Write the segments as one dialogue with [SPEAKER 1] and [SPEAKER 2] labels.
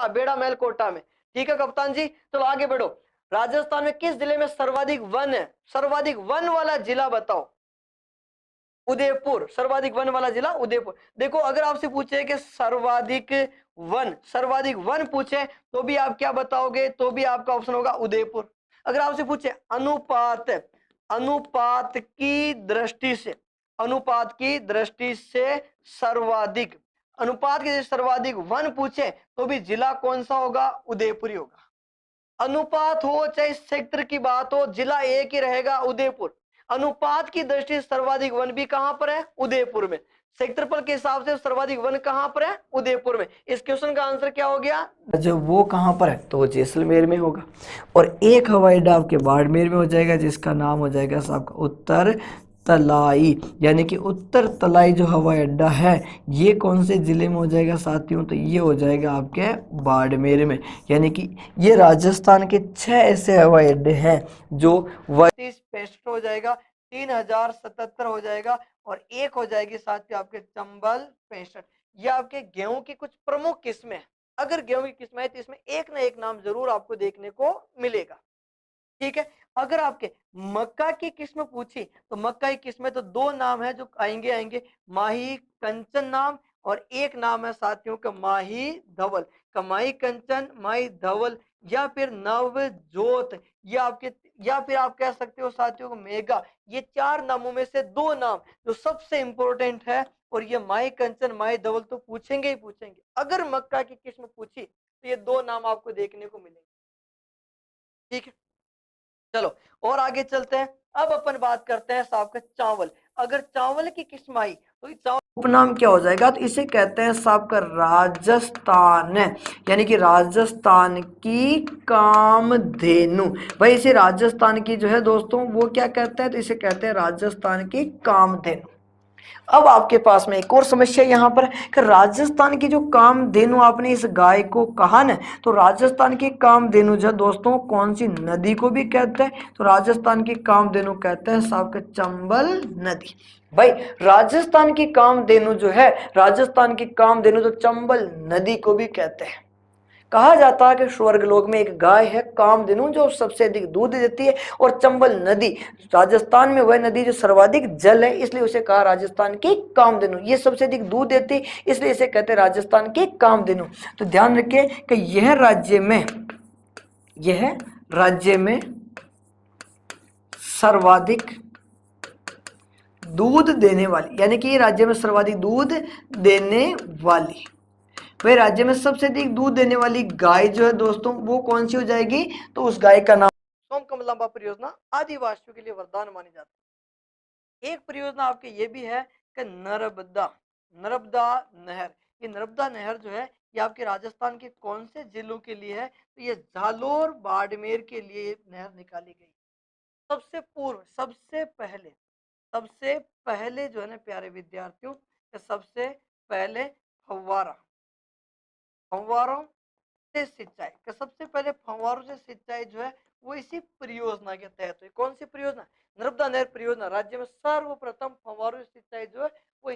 [SPEAKER 1] बेड़ा महल कोटा में। ठीक है कप्तान जी, चलो आगे बढ़ो। राजस्थान में किस जिले में सर्वाधिक वन है? सर्वाधिक वन वाला जिला बताओ। उदयपुर, सर्वाधिक वन वाला जिला उदयपुर। देखो अगर आपसे पूछे कि सर्वाधिक वन पूछे तो भी आप क्या बताओगे? तो भी आपका ऑप्शन होगा उदयपुर। अगर आपसे पूछे अनुपात, अनुपात की दृष्टि से, अनुपात की दृष्टि से सर्वाधिक, अनुपात के सर्वाधिक वन पूछे तो भी जिला कौन सा होगा? उदयपुर ही होगा। अनुपात हो चाहे सेक्टर की बात हो, जिला एक ही रहेगा, उदयपुर। अनुपात की दृष्टि से सर्वाधिक वन भी कहां पर है? उदयपुर में। क्षेत्रफल के हिसाब से सर्वाधिक वन कहां पर है? उदयपुर में। इस क्वेश्चन का आंसर क्या हो गया? जब वो कहां पर है तो वो जैसलमेर में होगा। और एक हवाई अड्डा आपके बाड़मेर में हो जाएगा जिसका नाम हो जाएगा आपका उत्तर तलाई, यानी कि उत्तर तलाई जो हवाई अड्डा है ये कौन से जिले में हो जाएगा साथियों? तो ये हो जाएगा आपके बाड़मेर में। यानी कि ये राजस्थान के 6 ऐसे हवाई अड्डे हैं जो 32-65 हो जाएगा, 3077 हो जाएगा और एक हो जाएगी साथियों आपके चंबल 65। ये आपके गेहूं की कुछ प्रमुख किस्में हैं। अगर गेहूं की किस्में है तो इसमें एक ना एक नाम जरूर आपको देखने को मिलेगा। ठीक है, अगर आपके मक्का की किस्म पूछी तो मक्का की किस्म में तो दो नाम है जो आएंगे, माही कंचन नाम और एक नाम है साथियों का माही धवल। माही कंचन, माही धवल या फिर नवजोत, या फिर आप कह सकते हो साथियों को मेगा। ये चार नामों में से दो नाम जो सबसे इंपॉर्टेंट है, और ये माही कंचन माही धवल तो पूछेंगे ही पूछेंगे। अगर मक्का की किस्म पूछी तो ये दो नाम आपको देखने को मिलेंगे। ठीक है, चलो और आगे चलते हैं। अब अपन बात करते हैं साहब का चावल। अगर चावल की किस्म आई तो चावल उपनाम क्या हो जाएगा? तो इसे कहते हैं साहब का राजस्थान, यानी कि राजस्थान की कामधेनु। भाई इसे राजस्थान की जो है दोस्तों वो क्या कहते हैं? तो इसे कहते हैं राजस्थान की कामधेनु। अब आपके पास में एक और समस्या यहाँ पर कि राजस्थान की जो कामधेनु, आपने इस गाय को कहा ना, तो राजस्थान की कामधेनु जो दोस्तों कौन सी नदी को भी कहते हैं? तो राजस्थान की कामधेनु कहते हैं साहब के चंबल नदी। भाई राजस्थान की कामधेनु जो है, राजस्थान की कामधेनु तो चंबल नदी को भी कहते हैं। कहा जाता है कि स्वर्गलोक में एक गाय है कामधेनु जो सबसे अधिक दूध देती है, और चंबल नदी राजस्थान में वह नदी जो सर्वाधिक जल है, इसलिए उसे कहा राजस्थान की कामधेनु। ये सबसे अधिक दूध देती है इसलिए इसे कहते हैं राजस्थान की कामधेनु। तो ध्यान रखिए कि यह राज्य में सर्वाधिक दूध देने वाली, यानी कि राज्य में सर्वाधिक दूध देने वाली, वह राज्य में सबसे अधिक दूध देने वाली गाय जो है दोस्तों वो कौन सी हो जाएगी? तो उस गाय का नाम सोमकमलांबा परियोजना आदिवासियों के लिए वरदान मानी जाती है। एक परियोजना आपके ये भी है कि नर्मदा, नर्मदा नहर। ये नर्मदा नहर जो है ये आपके राजस्थान के कौन से जिलों के लिए है? तो ये जालोर बाड़मेर के लिए नहर निकाली गई। सबसे पहले जो है ना प्यारे विद्यार्थियों, सबसे पहले फव्वारा, फव्वारों से सिंचाई का सबसे पहले फव्वारों से सिंचाई जो है वो इसी परियोजना के तहत हुई। कौन सी परियोजना? नर्मदा नहर परियोजना। राज्य में सर्वप्रथम फव्वारों से सिंचाई जो है वो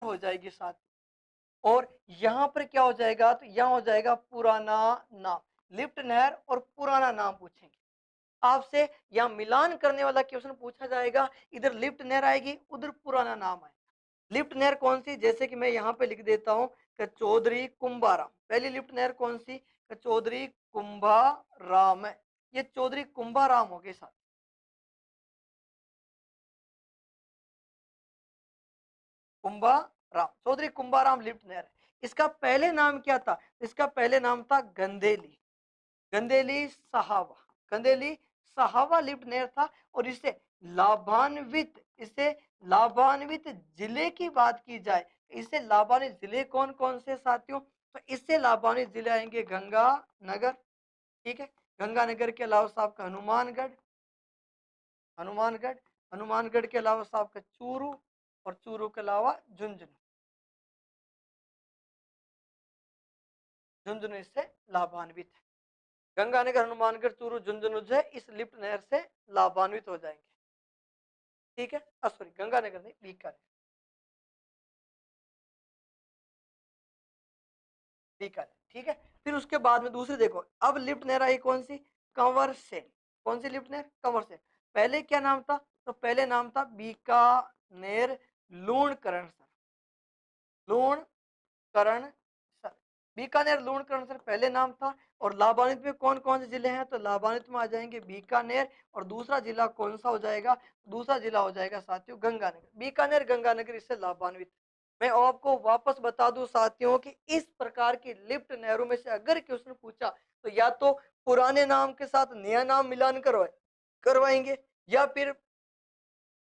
[SPEAKER 1] हो जाएगी साथ। और यहाँ पर क्या हो जाएगा, तो यहाँ हो जाएगा पुराना नाम। लिफ्ट नहर और पुराना नाम पूछेंगे आपसे, यहाँ मिलान करने वाला क्वेश्चन पूछा जाएगा। इधर लिफ्ट नहर आएगी, उधर पुराना नाम आएगा। लिफ्ट नहर कौन सी, जैसे कि मैं यहाँ पे लिख देता हूँ कि चौधरी कुंभाराम। पहली लिफ्ट नहर कौन सी, कि चौधरी कुंभाराम है। ये चौधरी कुंभाराम हो गए साथ। कुंभाराम, चौधरी कुंभाराम लिफ्ट नहर है। इसका पहले नाम क्या था, इसका पहले नाम था गंदेली, गंदेली साहवा, गंदेली साहवा लिफ्ट नहर था। और इससे लाभान्वित जिले की बात की जाए, इससे लाभान्वित जिले कौन कौन से साथियों, तो इससे लाभान्वित जिले आएंगे गंगानगर, ठीक है। गंगानगर के अलावा साहब का हनुमानगढ़, हनुमानगढ़, हनुमानगढ़ के अलावा साहब का चूरू, और चूरू के अलावा झुंझुनू, झुंझुनू इससे लाभान्वित है। गंगानगर, हनुमानगढ़, चूरू, झुंझुनू जो है इस लिफ्ट नहर से लाभान्वित हो जाएंगे, ठीक है। सॉरी, गंगानगर नहीं, बीकानेर, बीकानेर, ठीक है। फिर उसके बाद में दूसरी देखो, अब लिफ्ट नहर आई कौन सी, कंवर सेन। कौन सी लिफ्ट नहर, कंवर सेन। पहले क्या नाम था, तो पहले नाम था Bikaner Lunkaran sir, Lunkaran sir, Bikaner Lunkaran sir पहले नाम था। और लाभान्वित में कौन कौन से जिले हैं, तो लाभान्वित में आ जाएंगे बीकानेर, और दूसरा जिला कौन सा हो जाएगा, दूसरा जिला हो जाएगा साथियों गंगानगर। बीकानेर गंगानगर इससे लाभान्वित। मैं आपको वापस बता दूं साथियों कि इस प्रकार की लिफ्ट नहरों में से अगर क्वेश्चन पूछा, तो या तो पुराने नाम के साथ नया नाम मिलान करवाएंगे, या फिर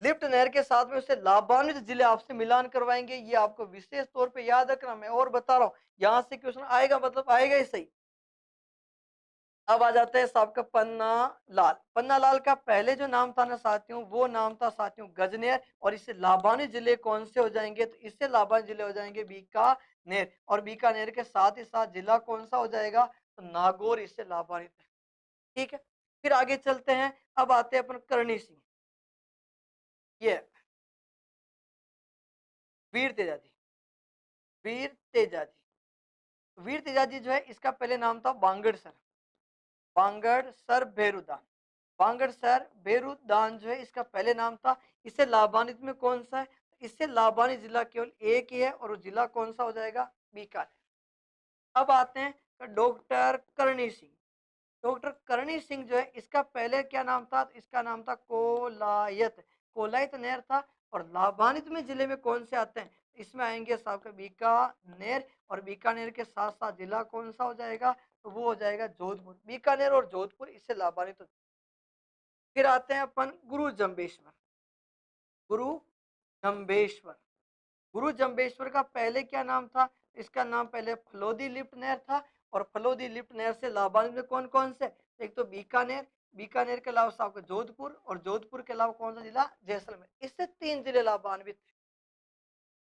[SPEAKER 1] लिफ्ट नहर के साथ में उससे लाभान्वित जिले आपसे मिलान करवाएंगे। ये आपको विशेष तौर पे याद रखना, मैं और बता रहा हूँ, यहाँ से क्वेश्चन आएगा, मतलब आएगा ही सही। अब आ जाते हैं साहब का पन्ना लाल। पन्ना लाल का पहले जो नाम था ना साथियों, वो नाम था साथियों गजनेर, और इससे लाभान्वित जिले कौन से हो जाएंगे, तो इससे लाभान्वित जिले हो जाएंगे बीकानेर, और बीकानेर के साथ ही साथ जिला कौन सा हो जाएगा, तो नागौर इससे लाभान्वित है, ठीक है। फिर आगे चलते हैं, अब आते हैं अपन करणी सिंह, ये वीर तेजाजी, वीर तेजाजी, वीर तेजाजी जो है इसका पहले नाम था Bangar sir, Bangar sir Bherudan, Bangar sir Bherudan जो है इसका पहले नाम था। इससे लाभान्वित में कौन सा है, इससे लाभान्वित जिला केवल एक ही है, और वो जिला कौन सा हो जाएगा, बीकानेर। अब आते हैं डॉक्टर करणी सिंह। डॉक्टर करणी सिंह जो है इसका पहले क्या नाम था, तो इसका नाम था कोलायत, कोलायत नहर था। और लाभान्वित में जिले में कौन से आते हैं, इसमें आएंगे साहब का बीकानेर, और बीकानेर के साथ साथ जिला कौन सा हो जाएगा, तो वो हो जाएगा जोधपुर। बीकानेर और जोधपुर इससे लाभान्वित। फिर आते हैं अपन गुरु जम्बेश्वर, गुरु जम्बेश्वर, गुरु जम्बेश्वर का पहले क्या नाम था, इसका नाम पहले फलोदी लिफ्ट नहर था। और फलोदी लिफ्ट नहर से लाभान्वित में कौन कौन से, एक तो बीकानेर, बीकानेर के अलावा साहब जोधपुर, और जोधपुर के अलावा कौन सा जिला, जैसलमेर। इससे 3 जिले लाभान्वित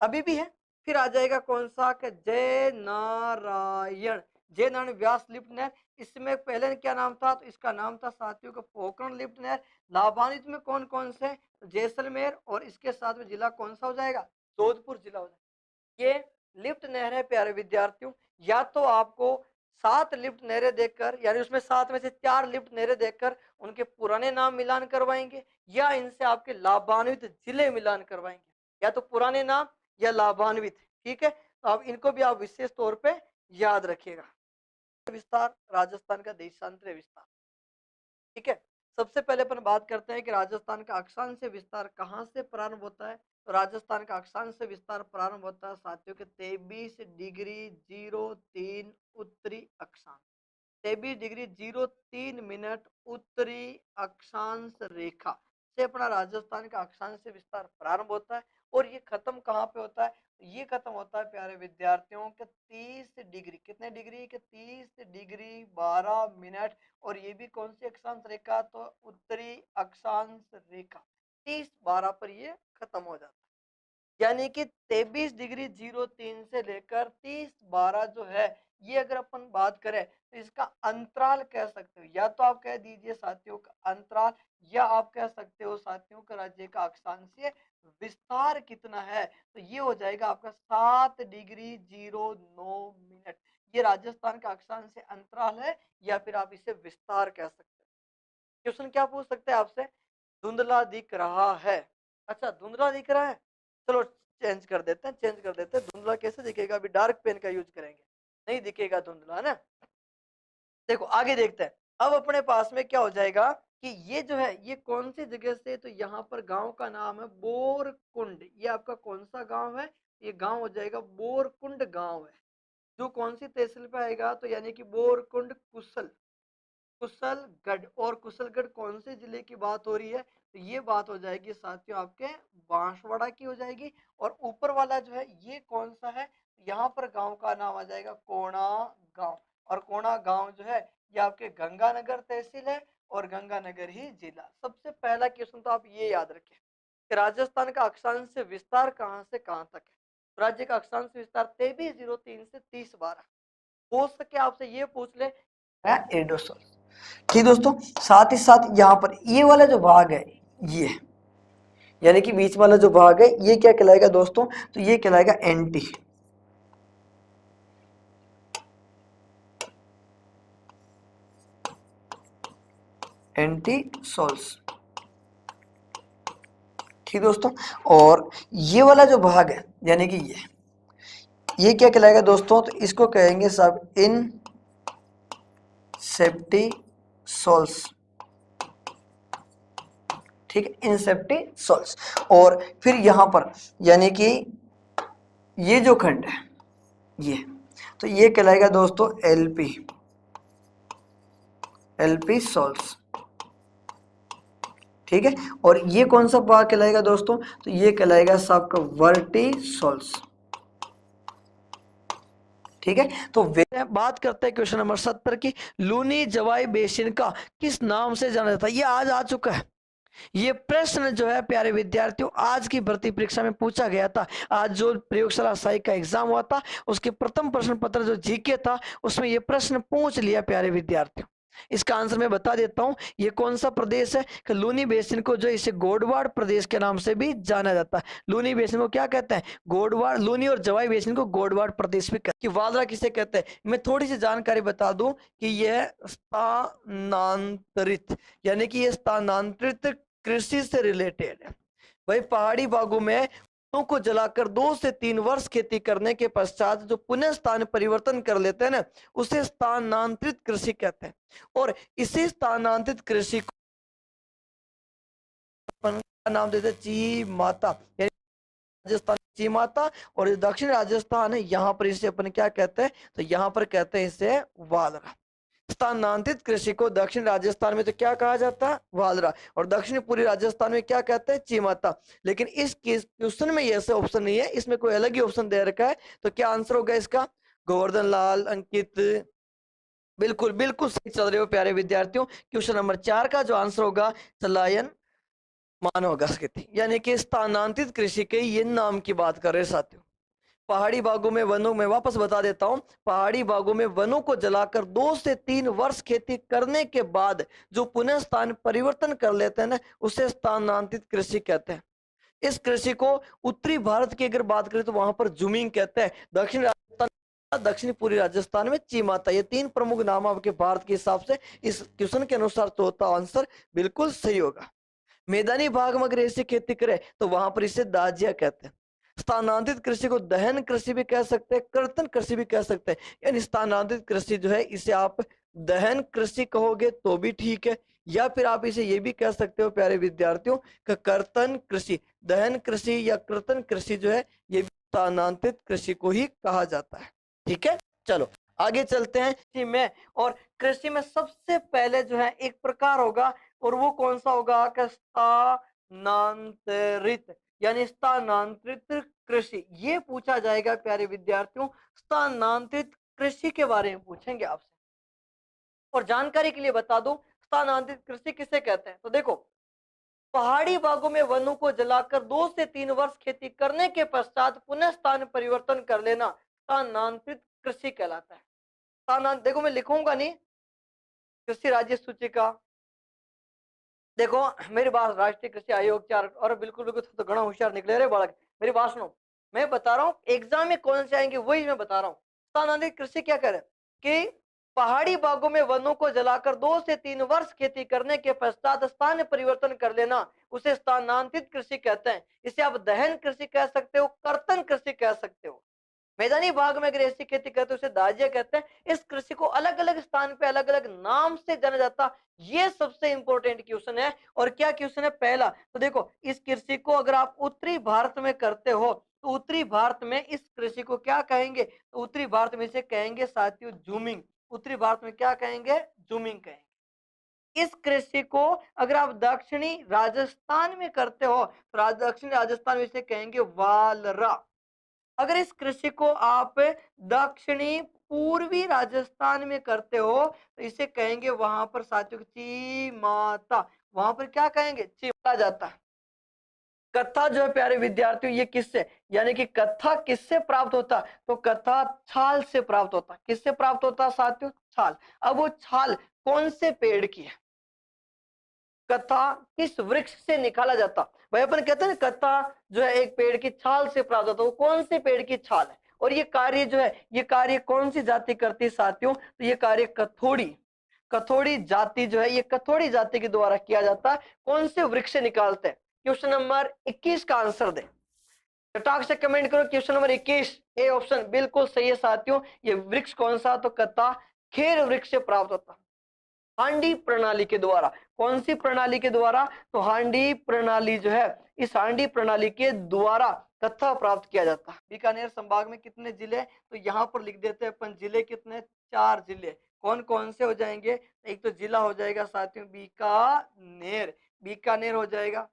[SPEAKER 1] अभी भी है। फिर आ जाएगा कौन सा, जय नारायण, जय नारायण व्यास लिफ्ट नहर। इसमें पहले क्या नाम था, तो इसका नाम था साथियों का पोखरण लिफ्ट नहर। लाभान्वित में कौन कौन से, तो जैसलमेर, और इसके साथ में जिला कौन सा हो जाएगा, जोधपुर जिला हो जाएगा। ये लिफ्ट नहर है प्यारे विद्यार्थियों। या तो आपको 7 लिफ्ट नहरें देखकर, यानी उसमें 7 में से 4 लिफ्ट नहरें देखकर उनके पुराने नाम मिलान करवाएंगे, या इनसे आपके लाभान्वित जिले मिलान करवाएंगे, या तो पुराने नाम या लाभान्वित, ठीक है। तो आप इनको भी आप विशेष तौर पे याद रखिएगा। विस्तार, राजस्थान का देशांतरीय विस्तार, ठीक है। सबसे पहले अपन बात करते हैं कि राजस्थान का अक्षांश विस्तार कहाँ से प्रारंभ होता है। तो राजस्थान का अक्षांश विस्तार प्रारंभ होता है साथियों के 23 डिग्री 03 उत्तरी अक्षांश, 23 डिग्री 03 मिनट उत्तरी अक्षांश रेखा से अपना राजस्थान का अक्षांश विस्तार प्रारंभ होता है। और ये खत्म कहाँ पे होता है, ये खत्म होता है प्यारे विद्यार्थियों के 30 डिग्री, कितने डिग्री के 30 डिग्री 12 मिनट। और ये भी कौन सी अक्षांश रेखा, तो उत्तरी अक्षांश रेखा 30-12 पर ये खत्म हो जाता है। यानी कि 23 डिग्री 03 से लेकर 30 12 जो है, ये अगर अपन बात करें तो इसका अंतराल कह सकते हो, या तो आप कह दीजिए साथियों का अंतराल, या आप कह सकते हो साथियों का राज्य का अक्षांशीय विस्तार कितना है, तो ये हो जाएगा आपका 7 डिग्री 09 मिनट। ये राजस्थान का अक्षांशीय अंतराल है, या फिर आप इसे विस्तार कह सकते हैं। क्वेश्चन क्या पूछ सकते हैं आपसे, धुंधला दिख रहा है। अच्छा, धुंधला दिख रहा है, चलो चेंज कर देते हैं। धुंधला कैसे दिखेगा, अभी डार्क पेन का यूज करेंगे, नहीं दिखेगा धुंधला, है ना। देखो आगे देखते हैं। अब अपने पास में क्या हो जाएगा कि ये जो है ये कौन सी जगह से, तो यहाँ पर गांव का नाम है बोरकुंड। ये आपका कौन सा गांव है, ये गांव हो जाएगा बोरकुंड गांव है, जो कौन सी तहसील पे आएगा, तो यानी कि बोरकुंड कुशलगढ़। और कुशलगढ़ कौन से जिले की बात हो रही है, तो ये बात हो जाएगी साथियों आपके बांसवाड़ा की हो जाएगी। और ऊपर वाला जो है ये कौन सा है, यहाँ पर गांव का नाम आ जाएगा कोणा गांव। और कोणा गांव जो है ये आपके गंगानगर तहसील है, और गंगानगर ही जिला। सबसे पहला क्वेश्चन तो आप ये याद रखें कि राजस्थान का अक्षांश से विस्तार कहाँ से कहाँ तक है। राज्य का अक्षांश विस्तार 2303 से 3012। हो सके आपसे ये पूछ ले एडोसोल। ठीक दोस्तों, साथ ही साथ यहाँ पर ये वाला जो भाग है, ये यानी कि बीच वाला जो भाग है ये क्या कहलाएगा दोस्तों, तो ये कहलाएगा एंटी सोल्स। ठीक दोस्तों, और ये वाला जो भाग है यानी कि ये क्या कहलाएगा दोस्तों, तो इसको कहेंगे सब इन सेप्टी सोल्स। ठीक है, इंसेप्टी सोल्स। और फिर यहां पर यानी कि ये जो खंड है ये, तो ये कहलाएगा दोस्तों एलपी सोल्स। ठीक है, और ये कौन सा भाग कहलाएगा दोस्तों, तो ये कहलाएगा सबका वर्टी सोल्स। ठीक है, तो बात करते हैं क्वेश्चन नंबर 70 की। लूनी जवाई बेसिन का किस नाम से जाना जाता है, ये आज आ चुका है। ये प्रश्न जो है प्यारे विद्यार्थियों आज की भर्ती परीक्षा में पूछा गया था। आज जो प्रयोगशाला सहायक का एग्जाम हुआ था उसके प्रथम प्रश्न पत्र जो जीके था उसमें ये प्रश्न पूछ लिया प्यारे विद्यार्थियों। इसका आंसर मैं बता देता हूं, ये कौन सा प्रदेश है कि लूनी बेसिन को जो इसे गोडवाड़ प्रदेश के नाम से भी जाना जाता है। लूनी बेसिन को क्या कहते हैं, गोडवाड़। लूनी और जवाई बेसिन को गोडवाड़ प्रदेश भी कहते हैं। कि वालरा किसे कहते हैं, मैं थोड़ी सी जानकारी बता दूं कि यह स्थानांतरित, यानी कि यह स्थानांतरित कृषि से रिलेटेड है। वही पहाड़ी भागों में वनों को जलाकर 2 से 3 वर्ष खेती करने के पश्चात जो पुनः स्थान परिवर्तन कर लेते हैं ना, उसे स्थानांतरित कृषि कहते हैं। और इसी स्थानांतरित कृषि को नाम देते हैं ची माता, यानी राजस्थान ची माता। और दक्षिण राजस्थान है यहाँ पर इसे अपन क्या कहते हैं, तो यहाँ पर कहते हैं इसे वालरा। स्थानांतरित कृषि को दक्षिण राजस्थान में तो क्या कहा जाता है, वालरा। और दक्षिण पूर्वी राजस्थान में क्या कहते हैं, चीमाता। लेकिन इस क्वेश्चन में ऐसा ऑप्शन नहीं है, इसमें कोई अलग ही ऑप्शन दे रखा है। तो क्या आंसर होगा इसका, गोवर्धन लाल, अंकित, बिल्कुल बिल्कुल सही चल रहे हो प्यारे विद्यार्थियों। क्वेश्चन नंबर 4 का जो आंसर होगा चलायन मानव खेती, यानी कि स्थानांतरित कृषि के ये नाम की बात कर रहे हैं साथियों। पहाड़ी भागों में वनों में, वापस बता देता हूं, पहाड़ी भागों में वनों को जलाकर 2 से 3 वर्ष खेती करने के बाद जो पुनः स्थान परिवर्तन कर लेते हैं ना, उसे स्थानांतरित कृषि कहते हैं। इस कृषि को उत्तरी भारत की अगर बात करें तो वहां पर जुमिंग कहते हैं। दक्षिण राजस्थान, दक्षिण पूर्वी राजस्थान में चीमाता। ये 3 प्रमुख नाम आपके भारत के हिसाब से इस क्वेश्चन के अनुसार चौथा आंसर बिल्कुल सही होगा। मैदानी भाग में अगर ऐसी खेती करे तो वहां पर इसे दाजिया कहते हैं। स्थानांतरित कृषि को दहन कृषि भी कह सकते हैं, कर्तन कृषि भी कह सकते हैं। यानी स्थानांतरित कृषि जो है इसे आप दहन कृषि कहोगे तो भी ठीक है, या फिर आप इसे ये भी कह सकते हो प्यारे विद्यार्थियों कि कर्तन कृषि। दहन कृषि या कर्तन कृषि जो है ये भी स्थानांतरित कृषि को ही कहा जाता है। ठीक है, चलो आगे चलते हैं कृषि में। और कृषि में सबसे पहले जो है एक प्रकार होगा, और वो कौन सा होगा, कि स्थानांतरित, यानी स्थानांतरित कृषि। ये पूछा जाएगा प्यारे विद्यार्थियों, स्थानांतरित कृषि के बारे में पूछेंगे आपसे। और जानकारी के लिए बता दूं स्थानांतरित कृषि किसे कहते हैं, तो देखो पहाड़ी भागों में वनों को जलाकर 2 से 3 वर्ष खेती करने के पश्चात पुनः स्थान परिवर्तन कर लेना स्थानांतरित कृषि कहलाता है। स्थानांतरित, देखो मैं लिखूंगा नहीं, कृषि राज्य सूचिका, देखो मेरी बात, राष्ट्रीय कृषि आयोग 4, और बिल्कुल बिल्कुल तो घना होशियार निकले रे बालक, मेरी बात सुनो। मैं बता रहा हूँ एग्जाम में कौन से आएंगे वही मैं बता रहा हूँ। स्थानांतरित कृषि क्या करे कि पहाड़ी भागों में वनों को जलाकर 2 से 3 वर्ष खेती करने के पश्चात स्थान परिवर्तन कर लेना उसे स्थानांतरित कृषि कहते हैं। इसे आप दहन कृषि कह सकते हो, कर्तन कृषि कह सकते हो। मैदानी भाग में अगर ऐसी खेती करते हैं उसे दाजिया कहते हैं। इस कृषि को अलग अलग स्थान पे अलग अलग नाम से जाना जाता। ये सबसे इंपॉर्टेंट क्वेश्चन है। और क्या क्वेश्चन है पहला, तो देखो इस कृषि को अगर आप उत्तरी भारत में करते हो तो उत्तरी भारत में इस कृषि को क्या कहेंगे, तो उत्तरी भारत में इसे कहेंगे साथियों जूमिंग। उत्तरी भारत में क्या कहेंगे, जूमिंग कहेंगे। इस कृषि को अगर आप दक्षिणी राजस्थान में करते हो तो दक्षिणी राजस्थान में इसे कहेंगे वालरा। अगर इस कृषि को आप दक्षिणी पूर्वी राजस्थान में करते हो तो इसे कहेंगे वहां पर साथियों चीमाता। वहां पर क्या कहेंगे, चीमाता जाता है। कथा जो है प्यारे विद्यार्थियों ये किससे, यानी कि कथा किससे प्राप्त होता, तो कथा छाल से प्राप्त होता। किससे प्राप्त होता साथियों, छाल। अब वो छाल कौन से पेड़ की है, कथा किस वृक्ष से निकाला जाता। भाई अपन कहते हैं ना कथा जो है एक पेड़ की छाल से प्राप्त होता है, वो कौन से पेड़ की छाल है। और ये कार्य जो है ये कार्य कौन सी जाति करती है साथियों, तो ये कार्य कथोड़ी, कथोड़ी जाति जो है ये कथोड़ी जाति के द्वारा किया जाता है। कौन से वृक्ष से निकालते हैं, क्वेश्चन नंबर 21 का आंसर दे, चटाक से कमेंट करो। क्वेश्चन नंबर 21 ए ऑप्शन बिल्कुल सही है साथियों। ये वृक्ष कौन सा, तो कथा खेर वृक्ष से प्राप्त होता है। हांडी प्रणाली के द्वारा, कौन सी प्रणाली के द्वारा, तो हांडी प्रणाली जो है इस हांडी प्रणाली के द्वारा कथा प्राप्त किया जाता है। बीकानेर संभाग में कितने जिले, तो यहाँ पर लिख देते हैं अपन जिले कितने, 4 जिले। कौन कौन से हो जाएंगे, एक तो जिला हो जाएगा साथियों बीकानेर, बीकानेर हो जाएगा।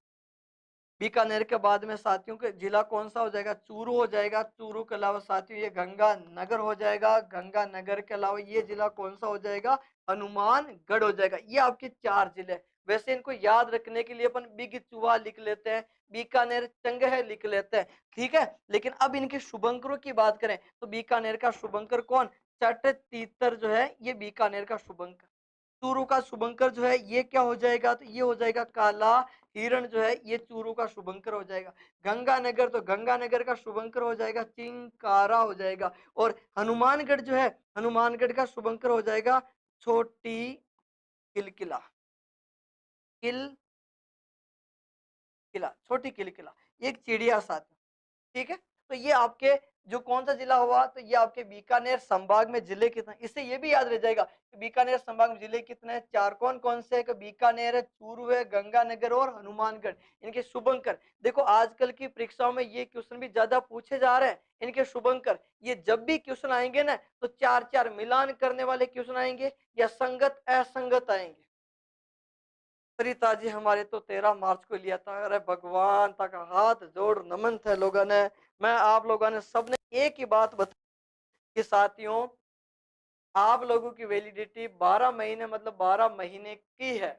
[SPEAKER 1] बीकानेर के बाद में साथियों के जिला कौन सा हो जाएगा, चूरू हो जाएगा। चूरू के अलावा साथियों ये गंगानगर हो जाएगा। गंगानगर के अलावा ये जिला कौन सा हो जाएगा, हनुमानगढ़ हो जाएगा। ये आपके 4 जिले। वैसे इनको याद रखने के लिए अपन बिग चूहा लिख लेते हैं, बीकानेर चंगह लिख लेते हैं, ठीक है। लेकिन अब इनके शुभंकरों की बात करें तो बीकानेर का शुभंकर कौन, चट तीतर जो है ये बीकानेर का शुभंकर। चूरू का शुभंकर जो है ये क्या हो जाएगा, तो ये हो जाएगा काला हिरण जो है ये चूरू का शुभंकर हो जाएगा। गंगानगर, तो गंगानगर का शुभंकर हो जाएगा चिंकारा हो जाएगा। और हनुमानगढ़ जो है हनुमानगढ़ का शुभंकर हो जाएगा छोटी किलकिला, किल किला, छोटी किलकिला, एक चिड़िया साथ में, ठीक है। तो ये आपके जो कौन सा जिला हुआ, तो ये आपके बीकानेर संभाग में जिले कितने, इससे ये भी याद रह जाएगा कि बीकानेर संभाग में जिले कितने हैं, 4। कौन कौन से है, बीकानेर है, चूरू है, गंगानगर और हनुमानगढ़। इनके शुभंकर, देखो आजकल की परीक्षाओं में ये क्वेश्चन भी ज्यादा पूछे जा रहे हैं। इनके शुभंकर, ये जब भी क्वेश्चन आएंगे ना तो 4 मिलान करने वाले क्वेश्चन आएंगे या संगत असंगत आएंगे। सरिता जी हमारे तो 13 मार्च को लिया था। अरे भगवान तक हाथ जोड़ नमन थे लोगों ने। मैं आप लोगों ने सबने एक ही बात बताई कि साथियों आप लोगों की वैलिडिटी 12 महीने मतलब 12 महीने की है।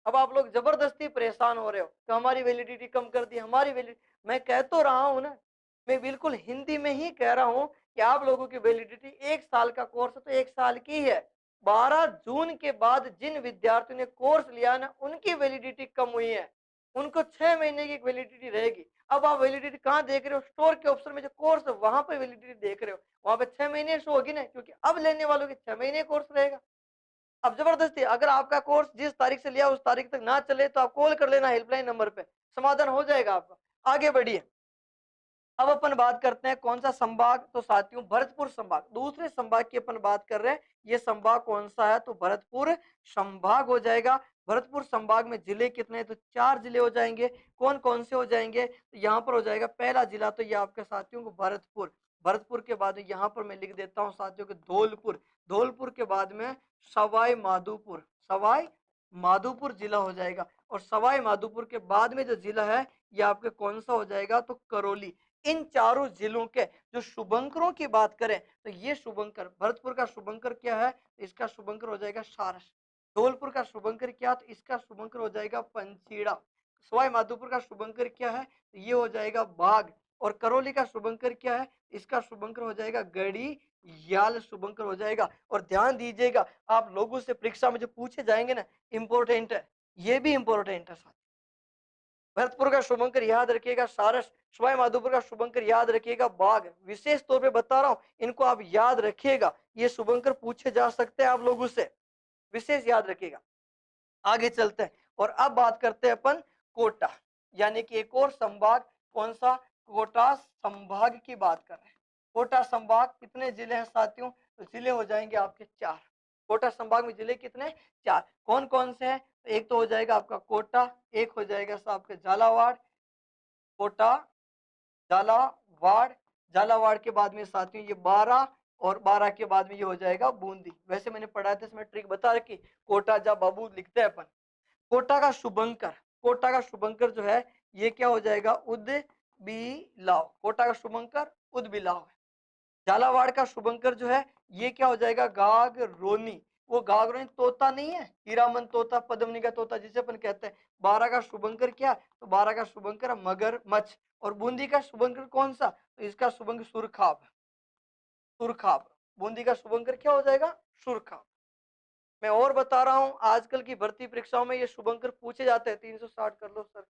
[SPEAKER 1] अब आप लोग जबरदस्ती परेशान हो रहे हो तो हमारी वैलिडिटी कम कर दी, हमारी वैलिडिटी, मैं कह तो रहा हूं ना, मैं बिल्कुल हिंदी में ही कह रहा हूं कि आप लोगों की वैलिडिटी 1 साल का कोर्स है तो 1 साल की है। 12 जून के बाद जिन विद्यार्थियों ने कोर्स लिया ना उनकी वैलिडिटी कम हुई है, उनको 6 महीने की वैलिडिटी रहेगी। अब आप वैलिडिटी कहाँ देख रहे हो, स्टोर के ऑप्शन में जो कोर्स है वहां पर वैलिडिटी देख रहे हो, वहां पे 6 महीने शो होगी ना, क्योंकि अब लेने वालों के 6 महीने कोर्स रहेगा। अब जबरदस्ती अगर आपका कोर्स जिस तारीख से लिया उस तारीख तक ना चले तो आप कॉल कर लेना हेल्पलाइन नंबर पे, समाधान हो जाएगा आपका। आगे बढ़िए, अब अपन बात करते हैं कौन सा संभाग, तो साथियों भरतपुर संभाग, दूसरे संभाग की अपन बात कर रहे हैं। ये संभाग कौन सा है, तो भरतपुर संभाग हो जाएगा। भरतपुर संभाग में जिले कितने हैं, तो 4 जिले हो जाएंगे। कौन कौन से हो जाएंगे, तो यहाँ पर हो जाएगा पहला जिला तो ये आपके साथियों को भरतपुर। भरतपुर के बाद यहाँ पर मैं लिख देता हूँ साथियों को धौलपुर। धौलपुर के बाद में सवाई माधोपुर, सवाई माधोपुर जिला हो जाएगा। और सवाई माधोपुर के बाद में जो जिला है ये आपके कौन सा हो जाएगा, तो करौली। इन 4 जिलों के जो शुभंकरों की बात करें तो ये शुभंकर, भरतपुर का शुभंकर क्या है, इसका शुभंकर हो जाएगा सारस। धौलपुर का शुभंकर क्या, तो इसका शुभंकर हो जाएगा पंचीड़ा। सवाई माधोपुर का शुभंकर क्या है? तो ये हो जाएगा बाघ। और करौली का शुभंकर क्या है? इसका शुभंकर हो जाएगा गड़ी याल शुभंकर हो जाएगा। और ध्यान दीजिएगा, आप लोगों से परीक्षा में जो पूछे जाएंगे ना, इंपॉर्टेंट है, ये भी इंपॉर्टेंट है साथ। भरतपुर का शुभंकर याद रखिएगा सारस, सवाई माधोपुर का शुभंकर याद रखिएगा बाघ। विशेष तौर पे बता रहा हूं, इनको आप याद रखिएगा, ये शुभंकर पूछे जा सकते हैं आप लोगों से, विशेष याद रखिएगा। आगे चलते हैं और अब बात करते हैं अपन कोटा, यानी कि एक और संभाग। कौन सा? कोटा संभाग की बात कर रहे हैं। कोटा संभाग कितने जिले हैं साथियों? तो जिले हो जाएंगे आपके 4। कोटा संभाग में जिले कितने? 4। कौन कौन से हैं? तो एक तो हो जाएगा आपका कोटा, एक हो जाएगा साहब के झालावाड़, कोटा, झालावाड़, झालावाड़ के बाद में साथियों ये 12, और 12 के बाद में ये हो जाएगा बूंदी। वैसे मैंने पढ़ा था, इसमें ट्रिक बता रखी, कोटा जा बाबू लिखते हैं अपन। कोटा का शुभंकर, कोटा का शुभंकर जो है ये क्या हो जाएगा? उद बिलाव। कोटा का शुभंकर उद बिलाव है। झालावाड़ का शुभंकर जो है ये क्या हो जाएगा? गागरोनी। वो गागरोनी तोता नहीं है, हीरामन तोता, पद्मनी का तोता जिसे अपन कहते हैं। 12 का शुभंकर क्या? तो 12 का शुभंकर मगरमच्छ। और बूंदी का शुभंकर कौन सा? तो इसका शुभंकर सुरखाब, सुरखाब। बूंदी का शुभंकर क्या हो जाएगा? सुरखाब। मैं और बता रहा हूं, आजकल की भर्ती परीक्षाओं में ये शुभंकर पूछे जाते हैं। 360 कर लो सर,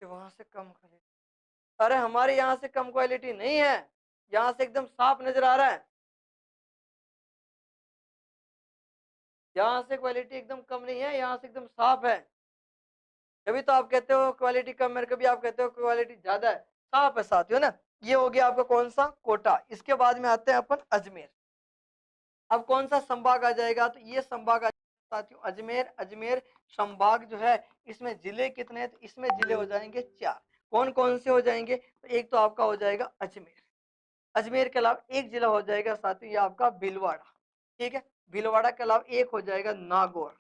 [SPEAKER 1] वहां से कम क्वालिटी। अरे हमारे यहाँ से कम क्वालिटी नहीं है, यहाँ से एकदम साफ नजर आ रहा है। यहाँ से क्वालिटी एकदम कम नहीं है, यहाँ से एकदम साफ है। कभी तो आप कहते हो क्वालिटी कम है, कभी आप कहते हो क्वालिटी ज्यादा है। साफ है साथियों ना। ये हो गया आपका कौन सा? कोटा। इसके बाद में आते हैं अपन अजमेर। अब कौन सा संभाग आ जाएगा? तो ये संभाग आ जाएगा साथियों अजमेर। अजमेर संभाग जो है इसमें जिले कितने हैं? तो इसमें जिले हो जाएंगे 4। कौन कौन से हो जाएंगे? तो एक तो आपका हो जाएगा अजमेर। अजमेर के अलावा एक जिला हो जाएगा साथियों ये आपका भीलवाड़ा। ठीक है, भीलवाड़ा के अलावा एक हो जाएगा नागौर।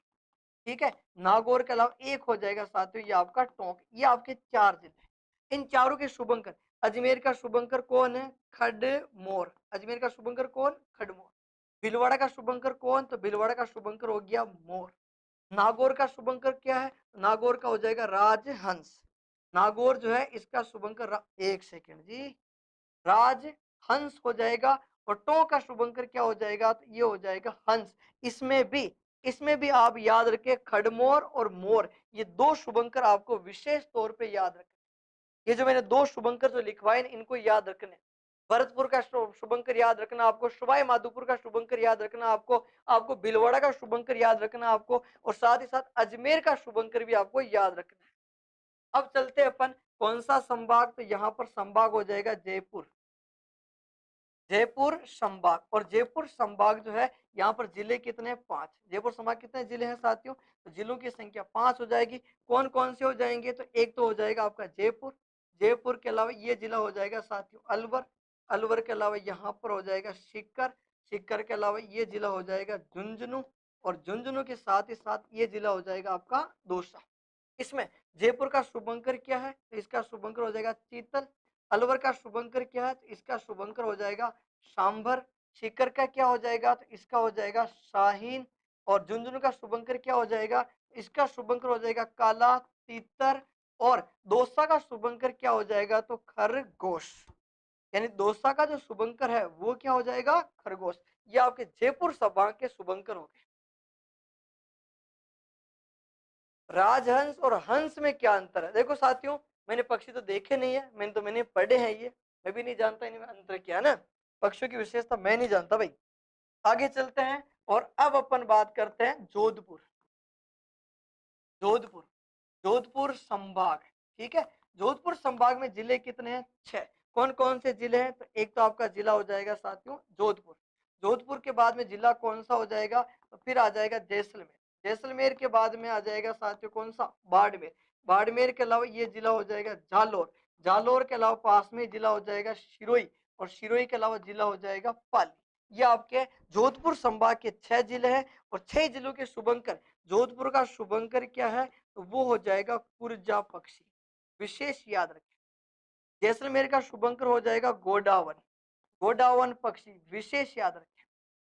[SPEAKER 1] ठीक है, नागौर के अलावा एक हो जाएगा साथियों ये आपका टोंक। ये आपके 4 जिले। इन चारों के शुभंकर, अजमेर का शुभंकर कौन है? खडमोर। अजमेर का शुभंकर कौन? खडमोर। भीलवाड़ा का शुभंकर कौन? तो भीलवाड़ा का शुभंकर हो गया मोर। नागौर का शुभंकर क्या है? नागौर का हो जाएगा राजहंस। नागौर जो है इसका शुभंकर एक सेकेंड जी, राजहंस हो जाएगा। और टो का शुभंकर क्या हो जाएगा? तो ये हो जाएगा हंस। इसमें भी आप याद रखें खडमोर और मोर, ये 2 शुभंकर आपको विशेष तौर पे याद रखें। ये जो मैंने 2 शुभंकर जो लिखवाए इनको याद रखने। भरतपुर का शुभंकर याद रखना आपको, सवाई माधोपुर का शुभंकर याद रखना आपको, आपको भीलवाड़ा का शुभंकर याद रखना आपको, और साथ ही साथ अजमेर का शुभंकर भी आपको याद रखना है। अब चलते हैं अपन कौन सा संभाग? तो यहाँ पर संभाग हो जाएगा जयपुर। जयपुर संभाग। और जयपुर संभाग जो है यहाँ पर जिले कितने? 5। जयपुर संभाग कितने जिले हैं साथियों? तो जिलों की संख्या 5 हो जाएगी। कौन कौन से हो जाएंगे? तो एक तो हो जाएगा आपका जयपुर। जयपुर के अलावा ये जिला हो जाएगा साथियों अलवर। अलवर के अलावा यहाँ पर हो जाएगा सीकर। सीकर के अलावा ये जिला हो जाएगा झुंझुनू। और झुंझुनू के साथ ही साथ ये जिला हो जाएगा आपका दौसा। इसमें जयपुर का शुभंकर क्या है? तो इसका शुभंकर हो जाएगा चीतल। अलवर का शुभंकर क्या है? तो इसका शुभंकर हो जाएगा सांभर। सीकर का क्या हो जाएगा? तो इसका हो जाएगा शाहीन। और झुंझुनू का शुभंकर क्या हो जाएगा? इसका शुभंकर हो जाएगा काला तीतर। और दौसा का शुभंकर क्या हो जाएगा? तो खरगोश। यानी दौसा का जो शुभंकर है वो क्या हो जाएगा? खरगोश। ये आपके जयपुर संभाग के शुभंकर हो गए। राजहंस और हंस में क्या अंतर है? देखो साथियों, मैंने पक्षी तो देखे नहीं है, मैंने पढ़े हैं ये, मैं भी नहीं जानता इनमें अंतर क्या है ना। पक्षियों की विशेषता मैं नहीं जानता भाई। आगे चलते हैं और अब अपन बात करते हैं जोधपुर। जोधपुर, जोधपुर संभाग। ठीक है, जोधपुर संभाग में जिले कितने हैं? 6। कौन कौन से जिले हैं? तो एक तो आपका जिला हो जाएगा साथियों जोधपुर। जोधपुर के बाद में जिला कौन सा हो जाएगा? तो फिर आ जाएगा जैसलमेर। जैसलमेर के बाद में आ जाएगा साथियों कौन सा? बाड़मेर। बाड़मेर के अलावा ये जिला हो जाएगा जालोर। जालोर के अलावा पास में जिला हो जाएगा शिरोई। और शिरोई के अलावा जिला हो जाएगा पाली। ये आपके जोधपुर संभाग के 6 जिले हैं। और 6 जिलों के शुभंकर, जोधपुर का शुभंकर क्या है? तो वो हो जाएगा कुरजा पक्षी, विशेष याद रखें। जैसलमेर का शुभंकर हो जाएगा गोडावन। गोडावन पक्षी, विशेष याद रखें।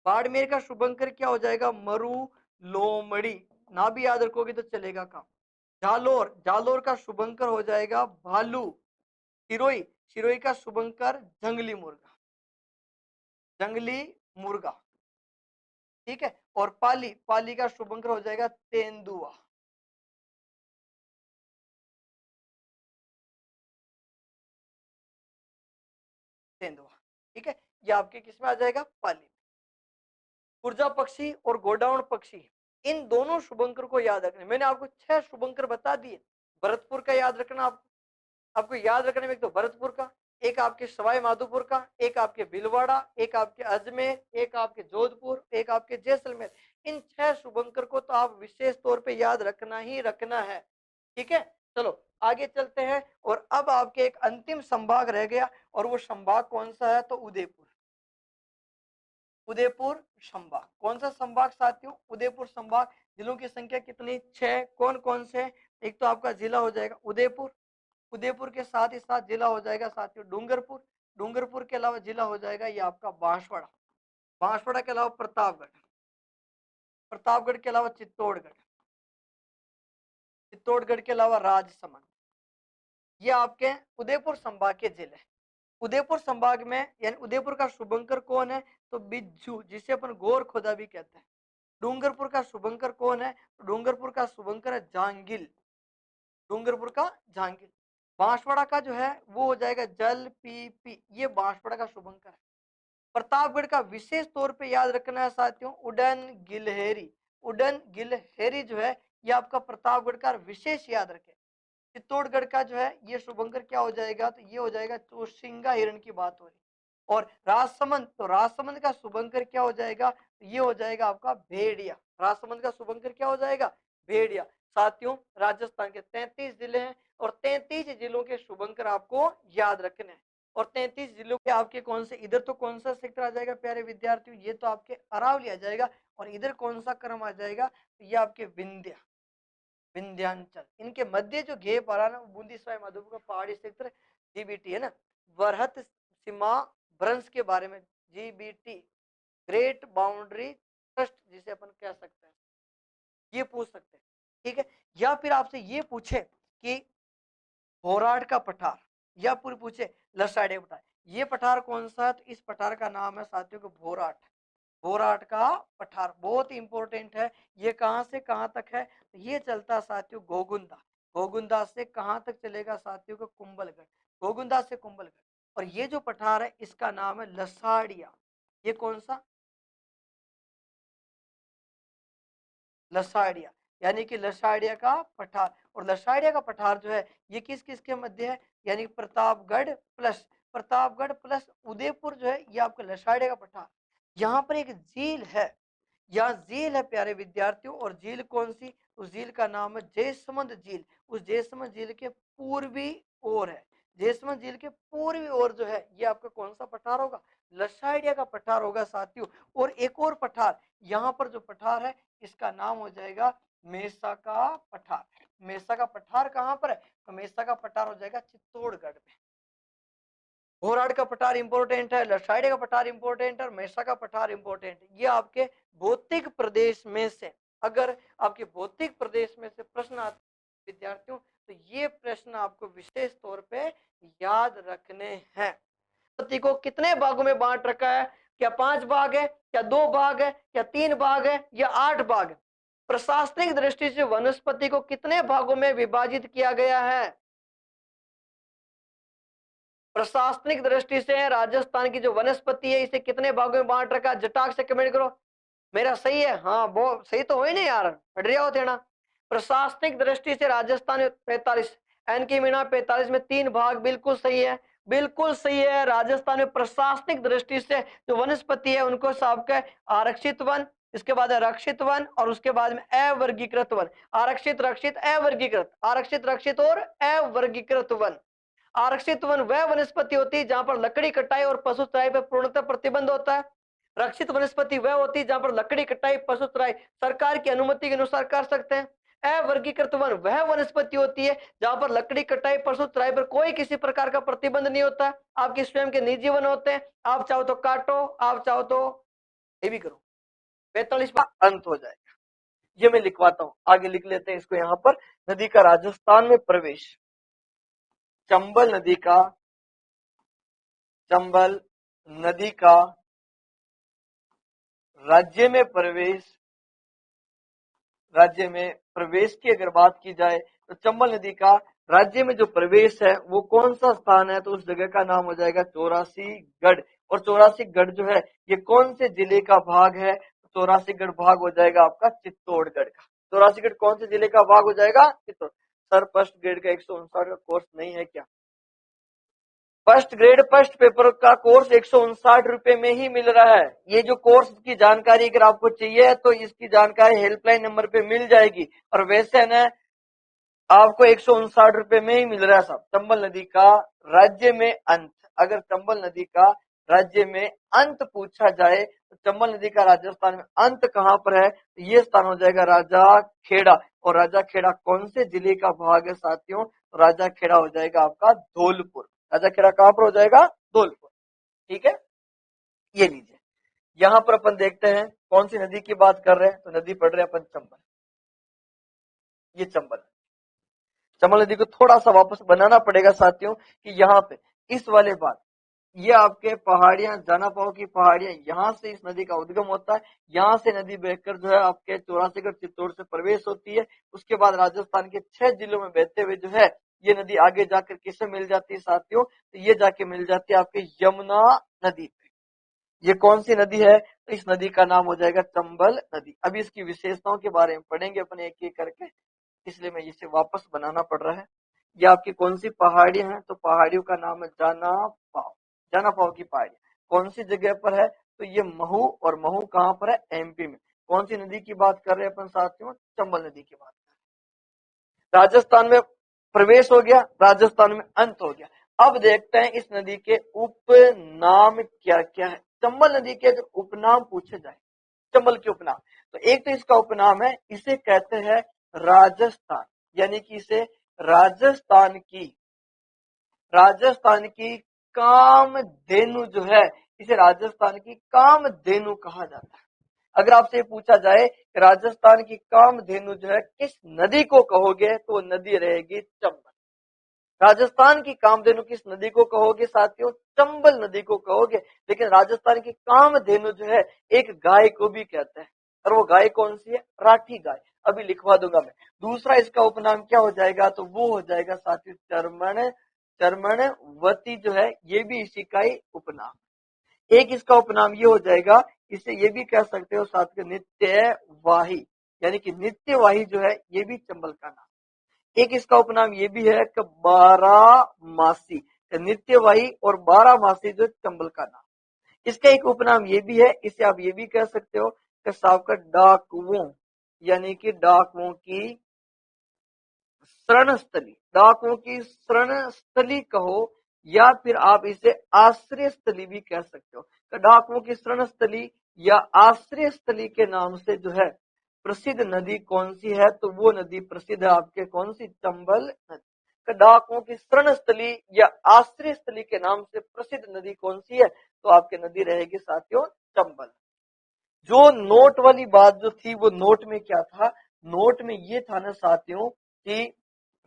[SPEAKER 1] बाड़मेर का शुभंकर क्या हो जाएगा? मरु लोमड़ी। ना भी याद रखोगे तो चलेगा काम। जालोर, जालोर का शुभंकर हो जाएगा भालू। सिरोही, सिरोही का शुभंकर जंगली मुर्गा, जंगली मुर्गा। ठीक है। और पाली, पाली का शुभंकर हो जाएगा तेंदुआ, तेंदुआ। ठीक है, ये आपके किस में आ जाएगा, पाली। ऊर्जा पक्षी और गोडाउन पक्षी, इन दोनों शुभंकर को याद रखना। मैंने आपको 6 शुभंकर बता दिए। भरतपुर का याद रखना आपको, आपको याद रखने में एक तो भरतपुर का, एक आपके सवाई माधोपुर का, एक आपके भीलवाड़ा, एक आपके अजमेर, एक आपके जोधपुर, एक आपके जैसलमेर। इन 6 शुभंकर को तो आप विशेष तौर पे याद रखना ही रखना है। ठीक है, चलो आगे चलते हैं। और अब आपके एक अंतिम संभाग रह गया, और वो संभाग कौन सा है, तो उदयपुर। उदयपुर संभाग, कौन सा संभाग साथियों, उदयपुर संभाग। जिलों की संख्या कितनी, 6। कौन कौन से, एक तो आपका जिला हो जाएगा उदयपुर, उदयपुर के साथ ही साथ जिला हो जाएगा साथियों डूंगरपुर, डूंगरपुर के अलावा जिला हो जाएगा ये आपका बांसवाड़ा, बांसवाड़ा के अलावा प्रतापगढ़, प्रतापगढ़ के अलावा चित्तौड़गढ़, चित्तौड़गढ़ के अलावा राजसमंद। ये आपके उदयपुर संभाग के जिले। उदयपुर संभाग में यानी उदयपुर का शुभंकर कौन है, तो बिज्जू, जिसे अपन गोर खोदा भी कहते हैं। डूंगरपुर का शुभंकर कौन है, डूंगरपुर का शुभंकर है जांगिल, डूंगरपुर का जांगिल। बांसवाड़ा का जो है वो हो जाएगा जल पी पी, ये बांसवाड़ा का शुभंकर है। प्रतापगढ़ का विशेष तौर पे याद रखना है साथियों, उडन गिलहेरी, उडन गिलहेरी जो है ये आपका प्रतापगढ़ का विशेष याद रखें। चित्तौड़गढ़ का जो है ये शुभंकर क्या हो जाएगा, तो ये हो जाएगा चौसिंगा हिरण की बात हो रही। और राजसमंद, तो राजसमंद का शुभंकर क्या हो जाएगा, तो ये हो जाएगा आपका भेड़िया, राजसमंद का शुभंकर क्या हो जाएगा, भेड़िया। साथियों राजस्थान के 33 जिले हैं, और 33 जिलों के शुभंकर आपको याद रखने हैं। और 33 जिलों के आपके कौन से, इधर तो कौन सा सेक्टर आ जाएगा प्यारे विद्यार्थियों, ये तो आपके अरावली आ जाएगा। और इधर कौन सा क्रम आ जाएगा, तो ये आपके विंध्या, विंध्याचल। इनके मध्य जो घेप आ रहा है ना, बूंदी सवाई माधोपुर का पहाड़ी क्षेत्र, जीबीटी है ना। वरहत सीमा भ्रंश के बारे में, जीबीटी, ग्रेट बाउंड्री ट्रस्ट जिसे अपन कह सकते हैं, ये पूछ सकते हैं। ठीक है, या फिर आपसे ये पूछे कि भोराट का पठार, या पूरी पूछे लसाड़े पठार, ये पठार कौन सा है, तो इस पठार का नाम है साथियों को भोराट, भोराट का पठार बहुत ही इंपॉर्टेंट है। ये कहां से कहां तक है, तो ये चलता साथियों गोगुंदा, गोगुंदा से कहां तक चलेगा साथियों को, कुंभलगढ़, गोगुंदा से कुंभलगढ़। और ये जो पठार है इसका नाम है लसाड़िया, ये कौन सा, लसाड़िया, यानी कि लसाड़िया का पठार। और लसाड़िया का पठार जो है ये किस किस के मध्य है, यानी प्रतापगढ़ प्लस, प्रतापगढ़ प्लस उदयपुर जो है ये आपका लसाड़िया का पठार। यहाँ पर एक झील है, यहाँ झील है प्यारे विद्यार्थियों, और झील कौन सी, उस झील का नाम है जयसमंद झील। उस जयसमंद झील के पूर्वी ओर है, जयसमंद झील के पूर्वी ओर जो है ये आपका कौन सा पठार होगा, लसाड़िया का पठार होगा साथियों। और एक और पठार, यहाँ पर जो पठार है इसका नाम हो जाएगा मेसा का पठार। मेसा का पठार कहाँ पर है, तो मेसा का पठार हो जाएगा चित्तौड़गढ़ में। घोराड का पठार इंपॉर्टेंट है, लसाड़े का पठार इंपॉर्टेंट है, और मेसा का पठार इंपॉर्टेंट है। ये आपके भौतिक प्रदेश में से, अगर आपके भौतिक प्रदेश में से प्रश्न आते विद्यार्थियों, तो ये प्रश्न आपको विशेष तौर पे याद रखने हैं। वनस्पति को कितने भागों में बांट रखा है, क्या 5 भाग है, क्या 2 भाग है, क्या 3 भाग है, या 8 भाग है। प्रशासनिक दृष्टि से वनस्पति को कितने भागों में विभाजित किया गया है, प्रशासनिक दृष्टि से राजस्थान की जो वनस्पति है इसे कितने भागों में बांट रखा, जटाक से कमेंट करो। मेरा सही है, हाँ बहुत सही तो हो ही नहीं यार, हट रहा हो देना। प्रशासनिक दृष्टि से राजस्थान में 45, एन की मीना 45 में 3 भाग, बिल्कुल सही है, बिल्कुल सही है। राजस्थान में प्रशासनिक दृष्टि से जो वनस्पति है उनको सबके आरक्षित वन, इसके बाद रक्षित वन, और उसके बाद में अवर्गीकृत वन। आरक्षित, रक्षित, अवर्गीकृत, आरक्षित, रक्षित और अवर्गीकृत वन। आरक्षित वन वह वनस्पति होती है जहां पर लकड़ी कटाई और पशु चराई पर पूर्णतः प्रतिबंध होता है। रक्षित वनस्पति वह होती है जहां पर लकड़ी कटाई पशु चराई सरकार की अनुमति के अनुसार कर सकते हैं। अवर्गीकृत वन वह वनस्पति होती है जहां पर लकड़ी कटाई पशु चराई पर कोई किसी प्रकार का प्रतिबंध नहीं होता, आपके स्वयं के निजी वन होते हैं, आप चाहो तो काटो, आप चाहो तो ये भी करो। 45 अंत हो जाएगा। ये मैं लिखवाता हूं, आगे लिख लेते हैं इसको यहां पर। नदी का राजस्थान में प्रवेश, चंबल नदी का, चंबल नदी का राज्य में प्रवेश, राज्य में प्रवेश की अगर बात की जाए तो चंबल नदी का राज्य में जो प्रवेश है वो कौन सा स्थान है, तो उस जगह का नाम हो जाएगा चौरासीगढ़। और चौरासीगढ़ जो है ये कौन से जिले का भाग है, चौरासीगढ़ भाग हो जाएगा आपका चित्तौड़गढ़ का। चौरासीगढ़ कौन से जिले का भाग हो जाएगा, चित्तौड़। सर फर्स्ट ग्रेड का 159 का कोर्स नहीं है क्या? फर्स्ट ग्रेड फर्स्ट पेपर का कोर्स 159 रुपए में ही मिल रहा है। ये जो कोर्स की जानकारी अगर आपको चाहिए तो इसकी जानकारी हेल्पलाइन नंबर पे मिल जाएगी। और वैसे ना आपको 159 रुपए में ही मिल रहा है साहब। चंबल नदी का राज्य में अंत, अगर चंबल नदी का राज्य में अंत पूछा जाए तो चंबल नदी का राजस्थान में अंत कहां पर है, तो ये स्थान हो जाएगा राजा खेड़ा। और राजा खेड़ा कौन से जिले का भाग है साथियों, तो राजा खेड़ा हो जाएगा आपका धौलपुर। राजा खेड़ा कहां पर हो जाएगा, धौलपुर। ठीक है, ये लीजिए। यहां पर अपन देखते हैं कौन सी नदी की बात कर रहे हैं, तो नदी पढ़ रहे हैं अपन चंबल। ये चंबल, चंबल नदी को थोड़ा सा वापस बनाना पड़ेगा साथियों कि यहाँ पे इस वाले बात, ये आपके पहाड़ियां, जानापाव की पहाड़ियां, यहाँ से इस नदी का उद्गम होता है। यहाँ से नदी बहकर जो है आपके चौरासीगढ़ चित्तौड़ से प्रवेश होती है। उसके बाद राजस्थान के 6 जिलों में बहते हुए जो है ये नदी आगे जाकर किससे मिल जाती है साथियों, तो ये जाके मिल जाती है आपके यमुना नदी पे। ये कौन सी नदी है, तो इस नदी का नाम हो जाएगा चंबल नदी। अभी इसकी विशेषताओं के बारे में पढ़ेंगे अपन एक एक करके, इसलिए मैं इसे वापस बनाना पड़ रहा है। ये आपकी कौन सी पहाड़ियां हैं, तो पहाड़ियों का नाम है जानापाव। जानापाव की पहाड़ी कौन सी जगह पर है, तो ये महू। और महू कहां पर है, एमपी में। कौन सी नदी की बात कर रहे हैं अपन साथियों, चंबल नदी की बात कर रहे हैं। राजस्थान में प्रवेश हो गया, राजस्थान में अंत हो गया। अब देखते हैं इस नदी के उपनाम क्या क्या है। चंबल नदी के अगर उपनाम पूछे जाए, चंबल के उपनाम, तो एक तो इसका उपनाम है, इसे कहते हैं राजस्थान, यानी कि इसे राजस्थान की, राजस्थान की कामधेनु जो है, इसे राजस्थान की कामधेनु कहा जाता है। अगर आपसे पूछा जाए कि राजस्थान की कामधेनु जो है किस नदी को कहोगे, तो नदी रहेगी चंबल। राजस्थान की कामधेनु किस नदी को कहोगे साथियों, चंबल नदी को कहोगे। लेकिन राजस्थान की कामधेनु जो है एक गाय को भी कहते हैं, और वो गाय कौन सी है, राठी गाय। अभी लिखवा दूंगा मैं। दूसरा इसका उपनाम क्या हो जाएगा, तो वो हो जाएगा साथियों चर्मण, चर्मणवती जो है ये भी इसी का ही उपनाम। एक इसका उपनाम ये हो जाएगा, इसे ये भी कह सकते हो साथियों नित्यवाही, यानी कि नित्यवाही जो है ये भी चंबल का नाम। एक इसका उपनाम ये भी है कि बारामासी, नित्यवाही और बारामासी जो चंबल का नाम। इसका एक उपनाम ये भी है, इसे आप ये भी कह सकते हो कि सावका डाकुओं, यानी कि डाकुओं की शरण स्थली, डाकुओं की शरण स्थली कहो, या फिर आप इसे आश्रय स्थली भी कह सकते हो। तो डाकुओं की शरण स्थली या आश्रय स्थली के नाम से जो है प्रसिद्ध नदी कौन सी है, तो वो नदी प्रसिद्ध है आपके कौन सी, चंबल नदी। डाकुओं की शरण स्थली या आश्रय स्थली के नाम से प्रसिद्ध नदी कौन सी है, तो आपकी नदी रहेगी साथियों चंबल। जो नोट वाली बात जो थी वो नोट में क्या था, नोट में ये था ना साथियों कि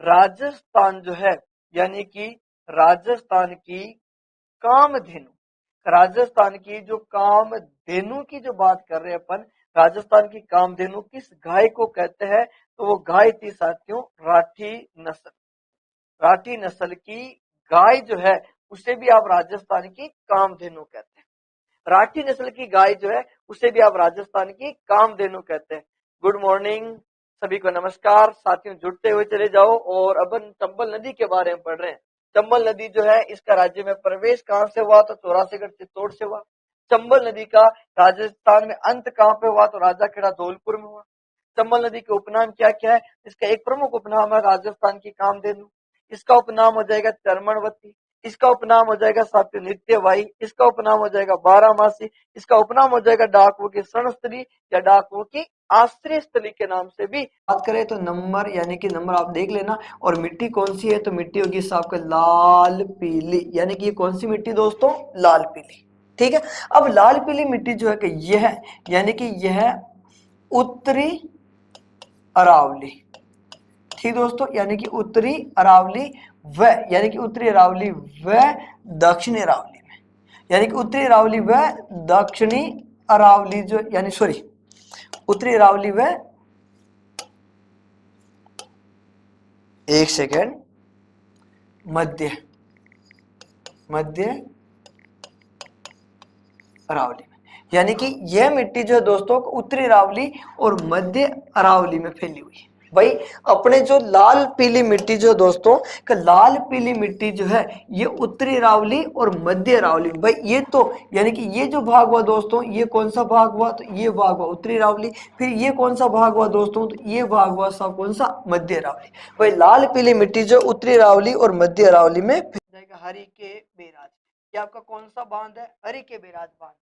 [SPEAKER 1] राजस्थान जो है, यानी कि राजस्थान की कामधेनु, राजस्थान की जो कामधेनु की जो बात कर रहे हैं अपन, राजस्थान की कामधेनु किस गाय को कहते हैं, तो वो गाय थी साथियों राठी नस्ल। राठी नस्ल की गाय जो है उसे भी आप राजस्थान की कामधेनु कहते हैं। राठी नस्ल की गाय जो है उसे भी आप राजस्थान की कामधेनु कहते हैं। गुड मॉर्निंग सभी को, नमस्कार साथियों, जुड़ते हुए चले जाओ। और अब चंबल नदी के बारे में पढ़ रहे हैं। चंबल नदी जो है इसका राज्य में प्रवेश कहां से हुआ, तो चौरासीगढ़ चित्तौड़ से हुआ। चंबल नदी का राजस्थान में अंत कहां पे हुआ, तो राजाखेड़ा धौलपुर में हुआ। चंबल नदी के उपनाम क्या क्या है, इसका एक प्रमुख उपनाम है राजस्थान की कामधेनु, इसका उपनाम हो जाएगा चर्मणवती, इसका उपनाम हो जाएगा साथियों नित्यवाही, इसका उपनाम हो जाएगा बारामासी, इसका उपनाम हो जाएगा डाकुओं की शरणस्थली या डाकुओं की आश्रय स्थली के नाम से भी बात करें। तो नंबर, यानी कि नंबर आप देख लेना। और मिट्टी कौन सी है, तो मिट्टी होगी आपका लाल पीली, यानी कि ये कौन सी मिट्टी दोस्तों, लाल पीली। ठीक है, अब लाल पीली मिट्टी जो है कि यह, यानी कि यह उत्तरी अरावली। ठीक दोस्तों, यानी कि उत्तरी अरावली व, यानी कि उत्तरी अरावली व दक्षिणी अरावली में, यानी कि उत्तरी अरावली व दक्षिणी अरावली जो, यानी सॉरी उत्तरी अरावली व, एक सेकेंड, मध्य अरावली में, यानी कि यह मिट्टी जो है दोस्तों उत्तरी अरावली और मध्य अरावली में फैली हुई है। भाई अपने जो लाल पीली मिट्टी जो दोस्तों का, लाल पीली मिट्टी जो है ये उत्तरी अरावली और मध्य अरावली, भाई ये तो यानी कि ये जो भाग हुआ दोस्तों, ये कौन सा भाग हुआ, तो ये भाग हुआ उत्तरी अरावली, फिर ये कौन सा भाग हुआ दोस्तों, तो ये भाग हुआ सब कौन सा, मध्य अरावली। भाई लाल पीली मिट्टी जो उत्तरी अरावली और मध्य अरावली में फैल जाएगा। हरि के बेराज, ये आपका कौन सा बांध है, हरि के बेराज बांध।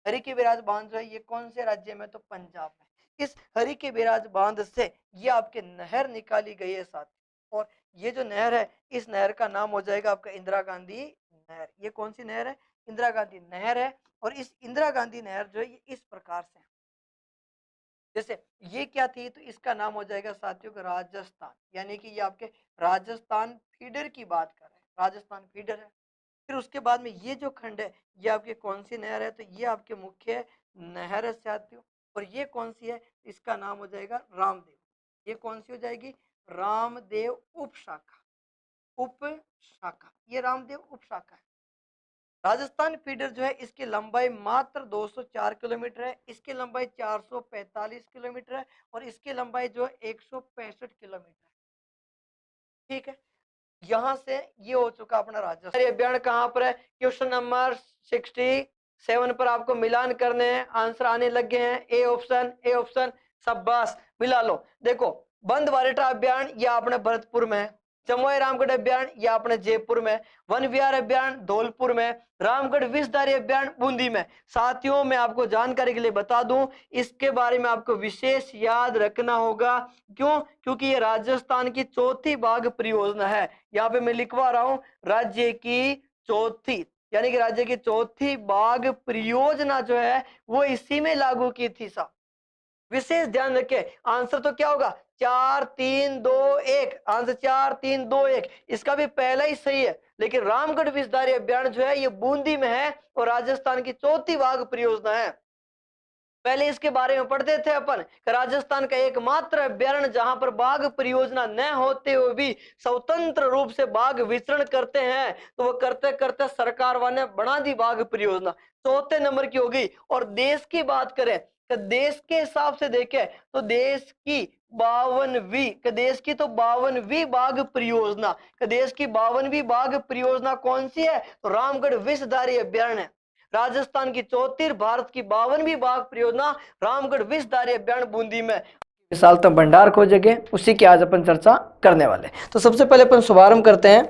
[SPEAKER 1] हरि के बेराज बांध जो है ये कौन से राज्य में, तो पंजाब में। इस हरि के बेराज बांध से ये आपके नहर निकाली गई है साथ, और ये जो नहर है इस नहर का नाम हो जाएगा आपका इंदिरा गांधी नहर। ये कौन सी नहर है, इंदिरा गांधी नहर है। और इस इंदिरा गांधी नहर जो है ये इस प्रकार से, जैसे ये क्या थी, तो इसका नाम हो जाएगा साथियों का राजस्थान, यानी कि ये आपके राजस्थान फीडर की बात कर रहे हैं, राजस्थान फीडर है। फिर उसके बाद में ये जो खंड है ये आपके कौन सी नहर है, तो ये आपके मुख्य नहर है साथियों। और ये कौन सी है, इसका नाम हो जाएगा रामदेव। ये कौन सी हो जाएगी, रामदेव उप शाखा, उप शाखा, ये रामदेव उप शाखा है। राजस्थान फीडर जो है इसकी लंबाई मात्र 204 किलोमीटर है, इसकी लंबाई 445 किलोमीटर है, और इसकी लंबाई जो है 165 किलोमीटर है। ठीक है, यहां से ये हो चुका अपना राजस्थान। अभियान कहां पर है, क्वेश्चन नंबर 67 पर आपको मिलान करने हैं, आंसर आने लग गए हैं। ए ऑप्शन, ए ऑप्शन, शाबाश, मिला लो। देखो बंद वारेटा अभियान यह अपने भरतपुर में है, चमोई रामगढ़ अभियान यह अपने जयपुर में, वन विहार अभियान धौलपुर में, रामगढ़ विषधारी अभियान बूंदी में। साथियों मैं आपको जानकारी के लिए बता दूं, इसके बारे में आपको विशेष याद रखना होगा। क्यों, क्योंकि ये राजस्थान की चौथी बाघ परियोजना है। यहाँ पे मैं लिखवा रहा हूं राज्य की चौथी, यानी कि राज्य की चौथी बाघ परियोजना जो है वो इसी में लागू की थी। साहब विशेष ध्यान रखें, आंसर तो क्या होगा, 4 3 2 1, आंसर 4 3 2 1। इसका भी पहला ही सही है, लेकिन रामगढ़ विषधारी अभियान जो है ये बूंदी में है और राजस्थान की चौथी बाघ परियोजना है। पहले इसके बारे में पढ़ते थे अपन, राजस्थान का एकमात्र अभ्यारण्य जहां पर बाघ परियोजना न होते हुए भी स्वतंत्र रूप से बाघ विचरण करते हैं, तो वो करते करते सरकार वाले बना दी बाघ परियोजना, चौथे नंबर की होगी। और देश की बात करें तो देश के हिसाब से देखें तो देश की 52वीं, देश की तो 52वीं बाघ परियोजना, देश की 52वीं बाघ परियोजना कौन सी है, तो रामगढ़ विषधारी अभ्यारण्य। राजस्थान की चौथी, भारत की 52वीं बाघ परियोजना रामगढ़ विषधारी अभ्यारण्य बूंदी में। विशाल तक भंडार खोजेंगे, उसी की आज अपन चर्चा करने वाले। तो सबसे पहले अपन शुभारंभ करते हैं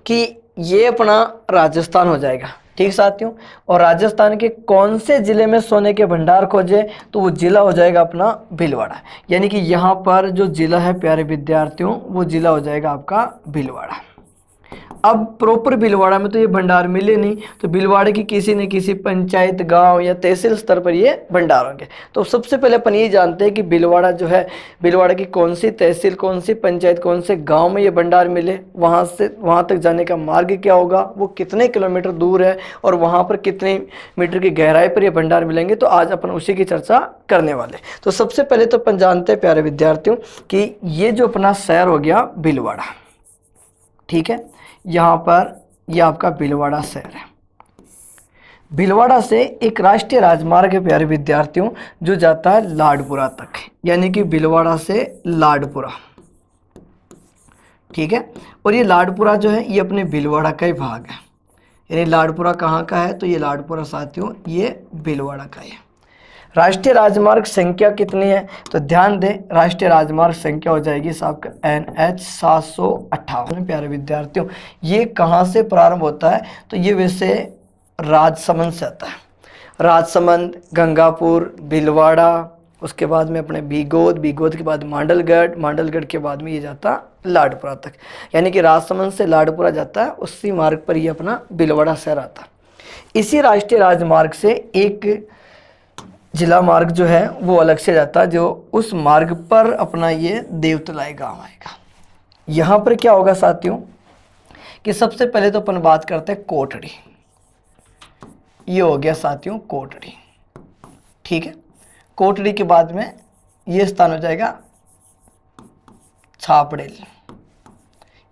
[SPEAKER 1] कि ये अपना राजस्थान हो जाएगा। ठीक साथियों, और राजस्थान के कौन से जिले में सोने के भंडार खोजे, तो वो जिला हो जाएगा अपना भीलवाड़ा। यानी कि यहाँ पर जो जिला है प्यारे विद्यार्थियों, वो जिला हो जाएगा आपका भीलवाड़ा। अब प्रॉपर भीलवाड़ा में तो ये भंडार मिले नहीं, तो भीलवाड़े की किसी न किसी पंचायत, गांव या तहसील स्तर पर ये भंडार होंगे। तो सबसे पहले अपन ये जानते हैं कि भीलवाड़ा जो है, भीलवाड़ा की कौन सी तहसील, कौन सी पंचायत, कौन से गांव में ये भंडार मिले, वहाँ से वहाँ तक जाने का मार्ग क्या होगा, वो कितने किलोमीटर दूर है, और वहाँ पर कितने मीटर की गहराई पर ये भंडार मिलेंगे। तो आज अपन उसी की चर्चा करने वाले। तो सबसे पहले तो अपन जानते हैं प्यारे विद्यार्थियों कि ये जो अपना शहर हो गया भीलवाड़ा, ठीक है, यहाँ पर यह आपका भीलवाड़ा शहर है। भीलवाड़ा से एक राष्ट्रीय राजमार्ग है प्यारे विद्यार्थियों, जो जाता है लाडपुरा तक, यानी कि भीलवाड़ा से लाडपुरा। ठीक है, और ये लाडपुरा जो है ये अपने भीलवाड़ा का ही भाग है। यानी लाडपुरा कहाँ का है, तो ये लाडपुरा साथियों ये भीलवाड़ा का है। राष्ट्रीय राजमार्ग संख्या कितनी है, तो ध्यान दें, राष्ट्रीय राजमार्ग संख्या हो जाएगी साहब NH 758। प्यारे विद्यार्थियों ये कहाँ से प्रारंभ होता है, तो ये वैसे राजसमंद से आता है। राजसमंद, गंगापुर, भीलवाड़ा, उसके बाद में अपने बीगोद, बीगोद के बाद मांडलगढ़, मांडलगढ़ के बाद में ये जाता लाडपुरा तक। यानी कि राजसमंद से लाडपुरा जाता है, उसी मार्ग पर ये अपना भीलवाड़ा शहर आता है। इसी राष्ट्रीय राजमार्ग से एक जिला मार्ग जो है वो अलग से जाता है, जो उस मार्ग पर अपना ये देवतलाई गांव आएगा। यहाँ पर क्या होगा साथियों कि सबसे पहले तो अपन बात करते हैं कोटड़ी। ये हो गया साथियों कोटड़ी, ठीक है। कोटड़ी के बाद में ये स्थान हो जाएगा छापड़ेल।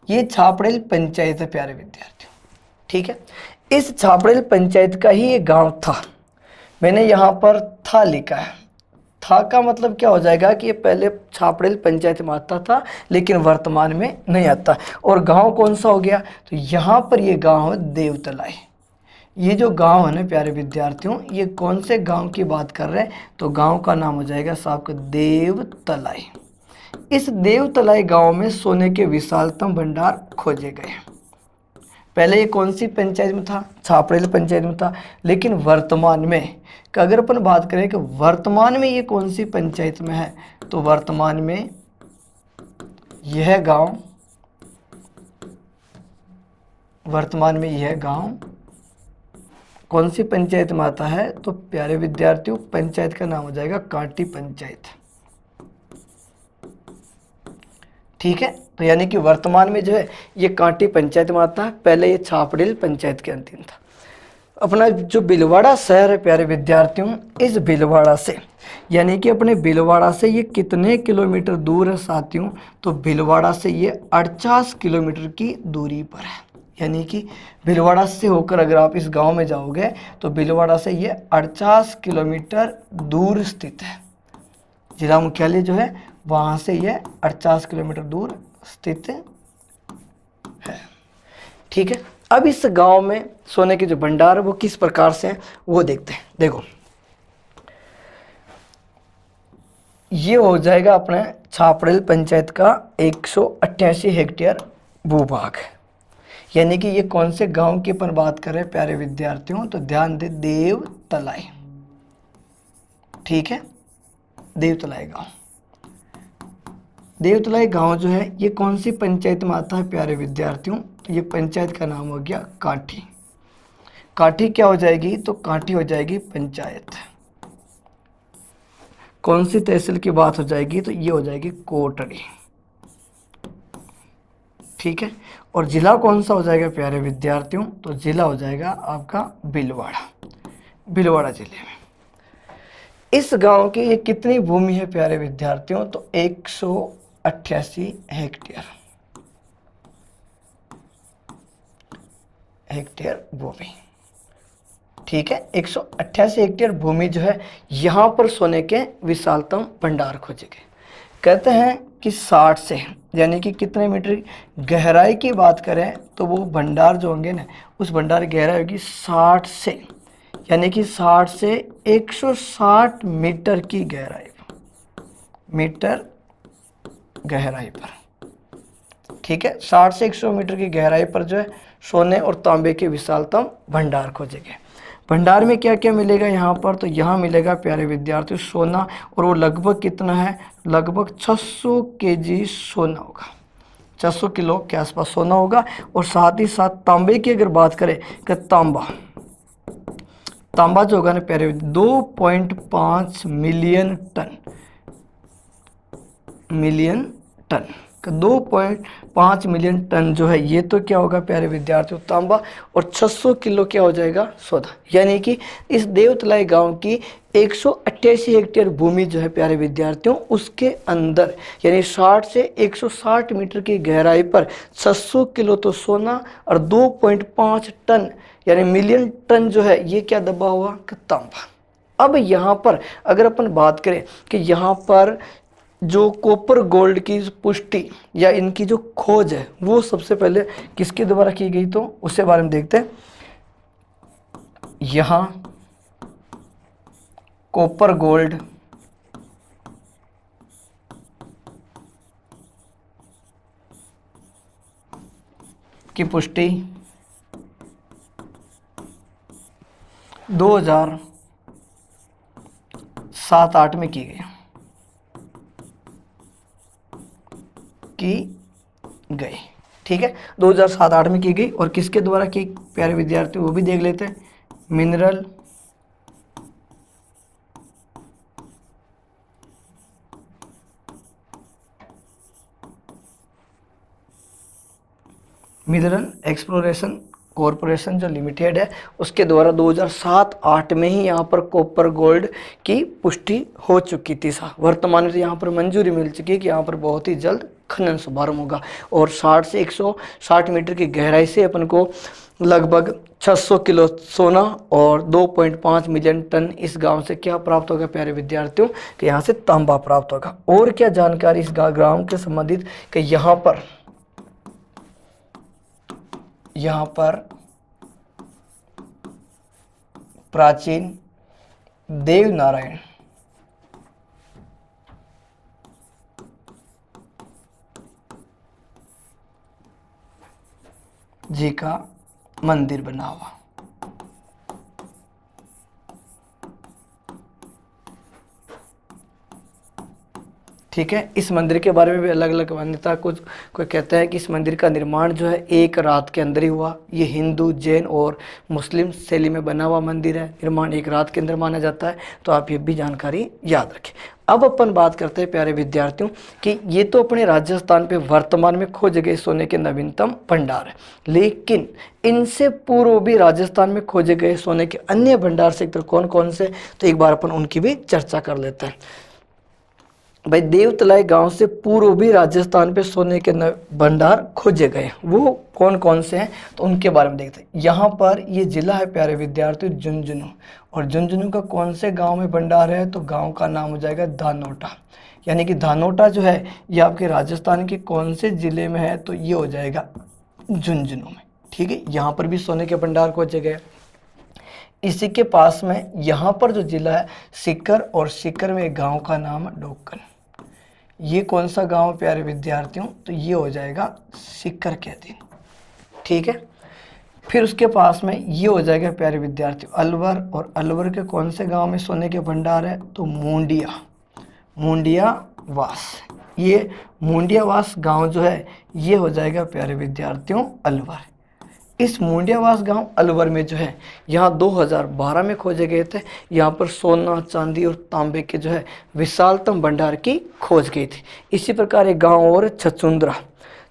[SPEAKER 1] ये छापड़ेल पंचायत है प्यारे विद्यार्थियों, ठीक है। इस छापड़ेल पंचायत का ही एक गांव था, मैंने यहाँ पर था लिखा है। था का मतलब क्या हो जाएगा कि ये पहले छापड़ेल पंचायत में आता था लेकिन वर्तमान में नहीं आता। और गांव कौन सा हो गया, तो यहाँ पर ये गांव है देवतलाई। ये जो गांव है ना प्यारे विद्यार्थियों, ये कौन से गांव की बात कर रहे हैं, तो गांव का नाम हो जाएगा साहब का देवतलाई। इस देवतलाई गांव में सोने के विशालतम भंडार खोजे गए। पहले ये कौन सी पंचायत में था, छापड़ेल पंचायत में था, लेकिन वर्तमान में अगर अपन बात करें कि वर्तमान में ये कौन सी पंचायत में है, तो वर्तमान में यह गांव, वर्तमान में यह गांव कौन सी पंचायत में आता है, तो प्यारे विद्यार्थियों पंचायत का नाम हो जाएगा कांटी पंचायत, ठीक है। तो यानी कि वर्तमान में जो है ये कांटी पंचायत में आता है, पहले ये छापड़ेल पंचायत के अंतिम था। अपना जो भीलवाड़ा शहर है प्यारे विद्यार्थियों, इस भीलवाड़ा से यानी कि अपने भीलवाड़ा से ये कितने किलोमीटर दूर है साथियों, तो भीलवाड़ा से ये 48 किलोमीटर की दूरी पर है। यानी कि भीलवाड़ा से होकर अगर आप इस गांव में जाओगे तो भीलवाड़ा से ये 48 किलोमीटर दूर स्थित है। जिला मुख्यालय जो है वहाँ से ये 48 किलोमीटर दूर स्थित है, ठीक है। अब इस गांव में सोने के जो भंडार है वो किस प्रकार से हैं वो देखते हैं। देखो ये हो जाएगा अपने छापड़ेल पंचायत का 188 हेक्टेयर भूभाग, यानी कि ये कौन से गांव की अपन बात कर रहे हैं प्यारे विद्यार्थियों, तो ध्यान दे देवतलाई, ठीक है। देवतलाई गांव, देवतलाई गांव जो है ये कौन सी पंचायत में आता है प्यारे विद्यार्थियों, तो ये पंचायत का नाम हो गया काठी। काठी क्या हो जाएगी, तो काठी हो जाएगी पंचायत। कौन सी तहसील की बात हो जाएगी, तो ये हो जाएगी कोटड़ी, ठीक है। और जिला कौन सा हो जाएगा प्यारे विद्यार्थियों, तो जिला हो जाएगा आपका भीलवाड़ा, भीलवाड़ा जिले में। इस गांव की ये कितनी भूमि है प्यारे विद्यार्थियों, तो 188 हेक्टेयर भूमि, ठीक है। 188 हेक्टेयर भूमि जो है यहाँ पर सोने के विशालतम भंडार खोजे गए। कहते हैं कि 60 से यानी कि कितने मीटर गहराई की बात करें तो वो भंडार जो होंगे ना, उस भंडार की गहराई होगी 60 से यानी कि 60 से 160 मीटर की गहराई, मीटर गहराई पर, ठीक है। 60 से 100 मीटर की गहराई पर जो है सोने और तांबे के विशालतम भंडार खोजे गए। भंडार में क्या क्या मिलेगा यहाँ पर, तो यहाँ मिलेगा प्यारे विद्यार्थियों सोना, और वो लगभग कितना है, लगभग 600 केजी सोना होगा, 600 किलो के आसपास सोना होगा। और साथ ही साथ तांबे की अगर बात करें कि तांबा जो होगा ना प्यारे 2.5 मिलियन टन, 2.5 मिलियन टन जो है ये तो क्या होगा प्यारे विद्यार्थियों तांबा, और 600 किलो क्या हो जाएगा सोना। यानी कि इस देवतलाई गांव की 188 हेक्टेयर भूमि जो है प्यारे विद्यार्थियों उसके अंदर यानी 60 से 160 मीटर की गहराई पर 600 किलो तो सोना और 2.5 टन यानी मिलियन टन जो है ये क्या दबा हुआ तांबा। अब यहाँ पर अगर अपन बात करें कि यहाँ पर जो कॉपर गोल्ड की पुष्टि या इनकी जो खोज है वो सबसे पहले किसके द्वारा की गई, तो उसके बारे में देखते हैं। यहाँ कॉपर गोल्ड की पुष्टि 2007-8 में की गई, ठीक है। 2007-8 में की गई और किसके द्वारा की प्यारे विद्यार्थी वो भी देख लेते हैं। मिनरल मिनरल एक्सप्लोरेशन कॉरपोरेशन जो लिमिटेड है उसके द्वारा 2007-8 में ही यहाँ पर कॉपर गोल्ड की पुष्टि हो चुकी थी। वर्तमान में यहाँ पर मंजूरी मिल चुकी है कि यहाँ पर बहुत ही जल्द खनन शुभारंभ होगा और 60 से 160 मीटर की गहराई से अपन को लगभग 600 किलो सोना और 2.5 मिलियन टन इस गांव से क्या प्राप्त होगा प्यारे विद्यार्थियों कि यहाँ से तांबा प्राप्त होगा। और क्या जानकारी इस गांव के संबंधित कि यहाँ पर प्राचीन देव नारायण जी का मंदिर बना हुआ। ठीक है, इस मंदिर के बारे में भी अलग अलग मान्यता, कुछ कोई कहता है कि इस मंदिर का निर्माण जो है एक रात के अंदर ही हुआ। ये हिंदू, जैन और मुस्लिम शैली में बना हुआ मंदिर है, निर्माण एक रात के अंदर माना जाता है। तो आप ये भी जानकारी याद रखें। अब अपन बात करते हैं प्यारे विद्यार्थियों कि ये तो अपने राजस्थान पे वर्तमान में खोजे गए सोने के नवीनतम भंडार है, लेकिन इनसे पूर्व भी राजस्थान में खोजे गए सोने के अन्य भंडार सेक्टर कौन कौन से, तो एक बार अपन उनकी भी चर्चा कर लेते हैं। भाई देवतलाई गांव से पूर्व भी राजस्थान पे सोने के भंडार खोजे गए, वो कौन कौन से हैं तो उनके बारे में देखते हैं। यहाँ पर ये जिला है प्यारे विद्यार्थी झुंझुनू, और झुंझुनू का कौन से गांव में भंडार है तो गांव का नाम हो जाएगा धानोटा। यानी कि धानोटा जो है ये आपके राजस्थान के कौन से जिले में है तो ये हो जाएगा झुंझुनू में। ठीक है, यहाँ पर भी सोने के भंडार खोजे गए। इसी के पास में यहाँ पर जो जिला है सीकर, और सीकर में एक गाँव का नाम है डोकन। ये कौन सा गांव है प्यारे विद्यार्थियों तो ये हो जाएगा सीकर के अधीन। ठीक है, फिर उसके पास में ये हो जाएगा प्यारे विद्यार्थियों अलवर, और अलवर के कौन से गांव में सोने के भंडार है तो मुंडियावास। ये मुंडियावास गांव जो है ये हो जाएगा प्यारे विद्यार्थियों अलवर। इस मुंडियावास गांव अलवर में जो है यहाँ 2012 में खोजे गए थे। यहाँ पर सोना, चांदी और तांबे के जो है विशालतम भंडार की खोज गई थी। इसी प्रकार एक गांव और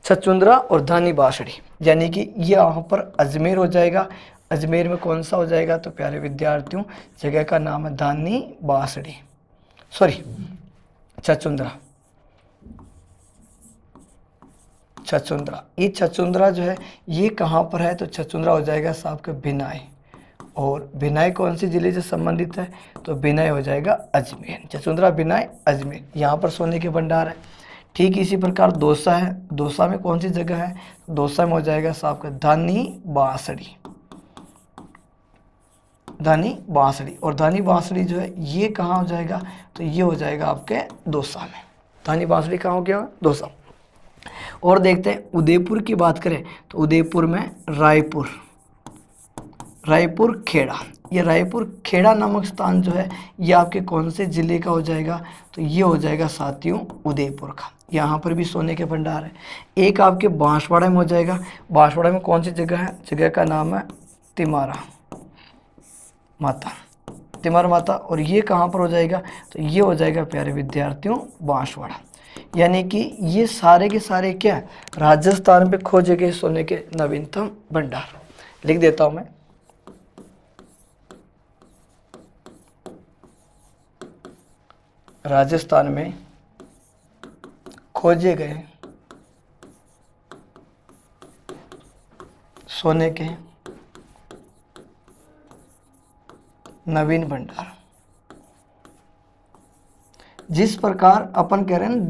[SPEAKER 1] छचुंद्रा और धानी बासड़ी, यानी कि ये यहाँ पर अजमेर हो जाएगा। अजमेर में कौन सा हो जाएगा तो प्यारे विद्यार्थियों जगह का नाम है धानी बासड़ी, छचुंद्रा। ये छचुंद्रा जो है ये कहाँ पर है तो छचुंद्रा हो जाएगा साहब के भिनाई, और भिनाई कौन सी जिले से संबंधित है तो भिनाई हो जाएगा अजमेर। छचुंद्रा, भिनाई, अजमेर, यहाँ पर सोने के भंडार है। ठीक इसी प्रकार दौसा है, दौसा में कौन सी जगह है दौसा में हो जाएगा साहब का धानी बांसड़ी, और धानी बांसड़ी जो है ये कहाँ हो जाएगा तो ये हो जाएगा आपके दौसा में। धानी बांसड़ी कहाँ हो गया दौसा। और देखते हैं उदयपुर की बात करें तो उदयपुर में रायपुर खेड़ा। ये रायपुर खेड़ा नामक स्थान जो है ये आपके कौन से ज़िले का हो जाएगा तो ये हो जाएगा साथियों उदयपुर का। यहाँ पर भी सोने के भंडार है। एक आपके बांसवाड़ा में हो जाएगा। बांसवाड़ा में कौन सी जगह है, जगह का नाम है तिमारा माता, और ये कहाँ पर हो जाएगा तो ये हो जाएगा प्यारे विद्यार्थियों बांसवाड़ा। यानी कि ये सारे के सारे क्या राजस्थान पे खोजे गए सोने के नवीनतम भंडार। लिख देता हूं मैं, राजस्थान में खोजे गए सोने के नवीन भंडार। जिस प्रकार अपन कह रहे हैं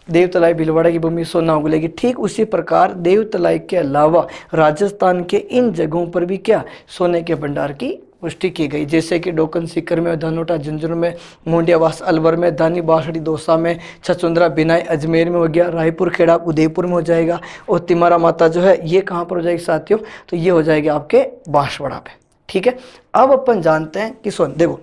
[SPEAKER 1] देवतलाई भीलवाड़ा की भूमि सोना उगलेगी, ठीक उसी प्रकार देवतलाई के अलावा राजस्थान के इन जगहों पर भी क्या सोने के भंडार की पुष्टि की गई। जैसे कि डोकन, सीकर में, धानोटा, झुंझुनू में, मुंडियावास अलवर में, धानी बासड़ी दौसा में, छचुंद्रा भिनाई अजमेर में हो गया, रायपुर खेड़ा उदयपुर में हो जाएगा, और तिमारा माता जो है ये कहाँ पर हो जाएगी साथियों तो ये हो जाएगी आपके बांसवाड़ा पे। ठीक है, अब अपन जानते हैं कि देखो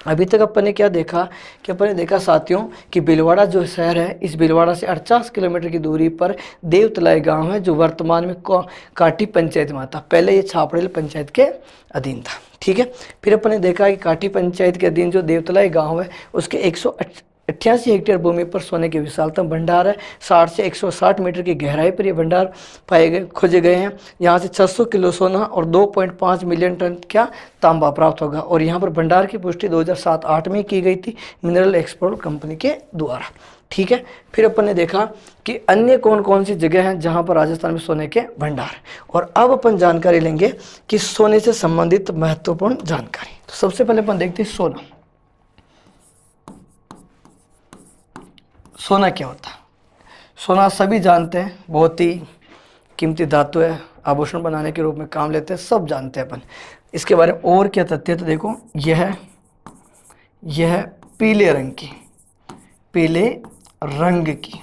[SPEAKER 1] अभी तक अपन ने क्या देखा कि अपन ने देखा साथियों कि भीलवाड़ा जो शहर है इस भीलवाड़ा से 48 किलोमीटर की दूरी पर देवतलाई गांव है जो वर्तमान में काटी पंचायत में आता। पहले ये छापड़ेल पंचायत के अधीन था। ठीक है, फिर अपन ने देखा कि काटी पंचायत के अधीन जो देवतलाई गांव है उसके 88 हेक्टेयर भूमि पर सोने के विशालतम भंडार है। 60 से 160 मीटर की गहराई पर ये भंडार पाए गए खोजे गए हैं। यहाँ से 600 किलो सोना और 2.5 मिलियन टन क्या तांबा प्राप्त होगा। और यहाँ पर भंडार की पुष्टि 2007-8 में की गई थी मिनरल एक्सपोर्ट कंपनी के द्वारा। ठीक है, फिर अपन ने देखा कि अन्य कौन कौन सी जगह हैं जहाँ पर राजस्थान में सोने के भंडार। और अब अपन जानकारी लेंगे कि सोने से संबंधित महत्वपूर्ण जानकारी। तो सबसे पहले अपन देखते हैं सोना। सोना क्या होता है? सोना सभी जानते हैं, बहुत ही कीमती धातु है, आभूषण बनाने के रूप में काम लेते हैं, सब जानते हैं अपन। इसके बारे में और क्या तथ्य है तो देखो, यह पीले रंग की,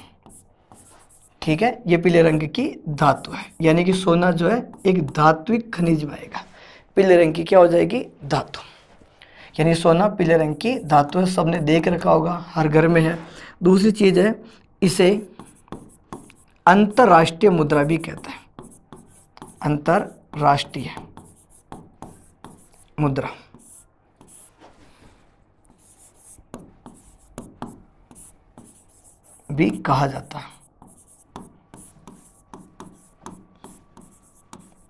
[SPEAKER 1] ठीक है, ये पीले रंग की धातु है। यानी कि सोना जो है एक धात्विक खनिज में आएगा। पीले रंग की क्या हो जाएगी? धातु। यानी सोना पीले रंग की धातु है, सबने देख रखा होगा, हर घर में है। दूसरी चीज़ है, इसे अंतर्राष्ट्रीय मुद्रा भी कहते हैं। अंतर्राष्ट्रीय मुद्रा भी कहा जाता है।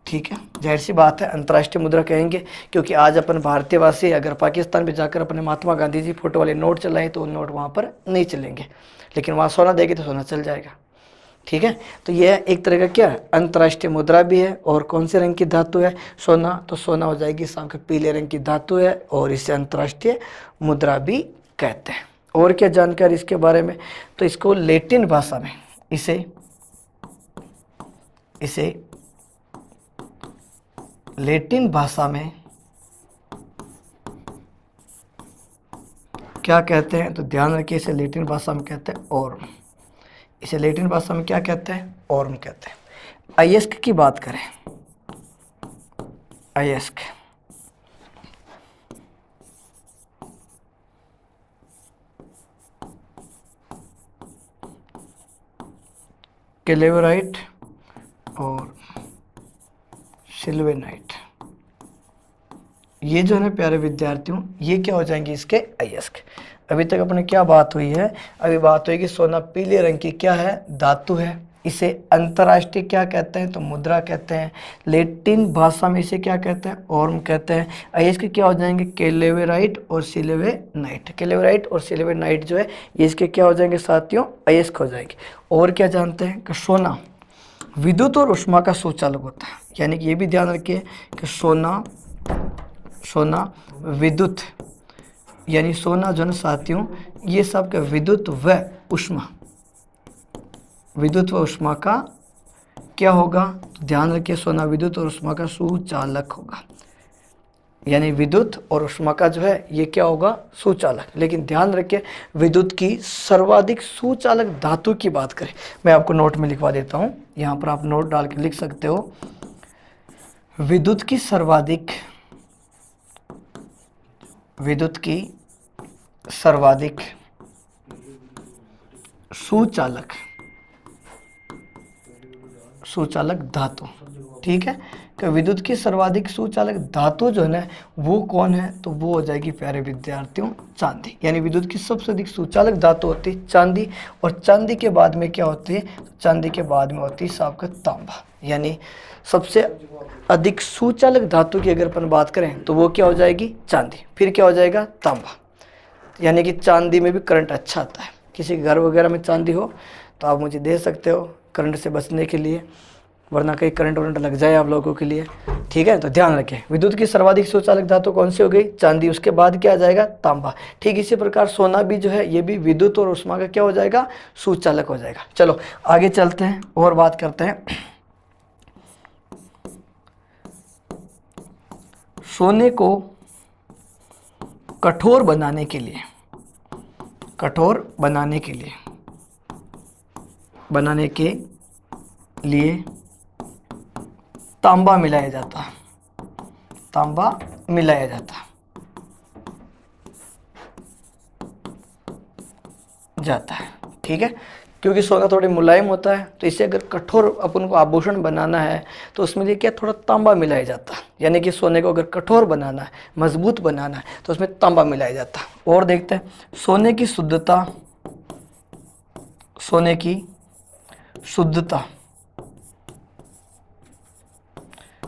[SPEAKER 1] ठीक है, जाहिर सी बात है अंतर्राष्ट्रीय मुद्रा कहेंगे, क्योंकि आज अपन भारतीयवासी अगर पाकिस्तान में जाकर अपने महात्मा गांधी जी फोटो वाले नोट चलाएं तो नोट वहाँ पर नहीं चलेंगे, लेकिन वहाँ सोना देंगे तो सोना चल जाएगा। ठीक है, तो यह एक तरह का क्या है? अंतर्राष्ट्रीय मुद्रा भी है। और कौन से रंग की धातु है? सोना। तो सोना हो जाएगी साहब पीले रंग की धातु है और इसे अंतर्राष्ट्रीय मुद्रा भी कहते हैं। और क्या जानकारी इसके बारे में? तो इसको लैटिन भाषा में इसे लैटिन भाषा में क्या कहते हैं? तो ध्यान रखिए, इसे लैटिन भाषा में कहते हैं ऑर्म। इसे लैटिन भाषा में क्या कहते हैं? ऑर्म कहते हैं। अयस्क की बात करें, अयस्क कैलेवराइट और सिल्वेनाइट, ये जो है प्यारे विद्यार्थियों, ये क्या हो जाएंगे? इसके अयस्क। अभी तक अपने क्या बात हुई है? अभी बात हुई कि सोना पीले रंग की क्या है? धातु है। इसे अंतर्राष्ट्रीय क्या कहते हैं? तो मुद्रा कहते हैं। लैटिन भाषा में इसे क्या कहते हैं? ऑर्म कहते हैं। अयस्क क्या हो जाएंगे? कैलेवराइट और सिल्वेनाइट। कैलेवराइट और सिल्वेनाइट जो है ये इसके क्या हो जाएंगे साथियों? अयस्क हो जाएंगे। और क्या जानते हैं कि सोना विद्युत और ऊष्मा का सुचालक होता है। यानी कि ये भी ध्यान रखिए कि सोना विद्युत, यानी सोना जो है साथियों ये सब का विद्युत व ऊष्मा का क्या होगा? ध्यान रखिए, सोना विद्युत और ऊष्मा का सुचालक होगा। यानी विद्युत और ऊष्मा का जो है ये क्या होगा? सुचालक। लेकिन ध्यान रखिए, विद्युत की सर्वाधिक सुचालक धातु की बात करें, मैं आपको नोट में लिखवा देता हूं, यहां पर आप नोट डाल के लिख सकते हो। विद्युत की सर्वाधिक सुचालक धातु, ठीक है, कि विद्युत की सर्वाधिक सुचालक धातु जो है ना वो कौन है? तो वो हो जाएगी प्यारे विद्यार्थियों चांदी। यानी विद्युत की सबसे अधिक सुचालक धातु होती है चांदी। और चांदी के बाद में क्या होती है? चांदी के बाद में होती है साहब का तांबा। यानी सबसे अधिक सुचालक धातु की अगर अपन बात करें तो वो क्या हो जाएगी? चांदी। फिर क्या हो जाएगा? तांबा। यानी कि चांदी में भी करंट अच्छा आता है। किसी घर वगैरह में चांदी हो तो आप मुझे दे सकते हो करंट से बचने के लिए, वरना कहीं करंट लग जाए आप लोगों के लिए। ठीक है, तो ध्यान रखें, विद्युत की सर्वाधिक सुचालक धातु कौन सी हो गई? चांदी। उसके बाद क्या आ जाएगा? तांबा। ठीक इसी प्रकार सोना भी जो है ये भी विद्युत और ऊष्मा का क्या हो जाएगा? सुचालक हो जाएगा। चलो आगे चलते हैं और बात करते हैं। सोने को कठोर बनाने के लिए तांबा मिलाया जाता है। ठीक है, क्योंकि सोना थोड़ी मुलायम होता है, तो इसे अगर कठोर अपन को आभूषण बनाना है तो उसमें लिए क्या थोड़ा तांबा मिलाया जाता है। यानी कि सोने को अगर कठोर बनाना है, मजबूत बनाना है तो उसमें तांबा मिलाया जाता है। और देखते हैं सोने की शुद्धता सोने की शुद्धता,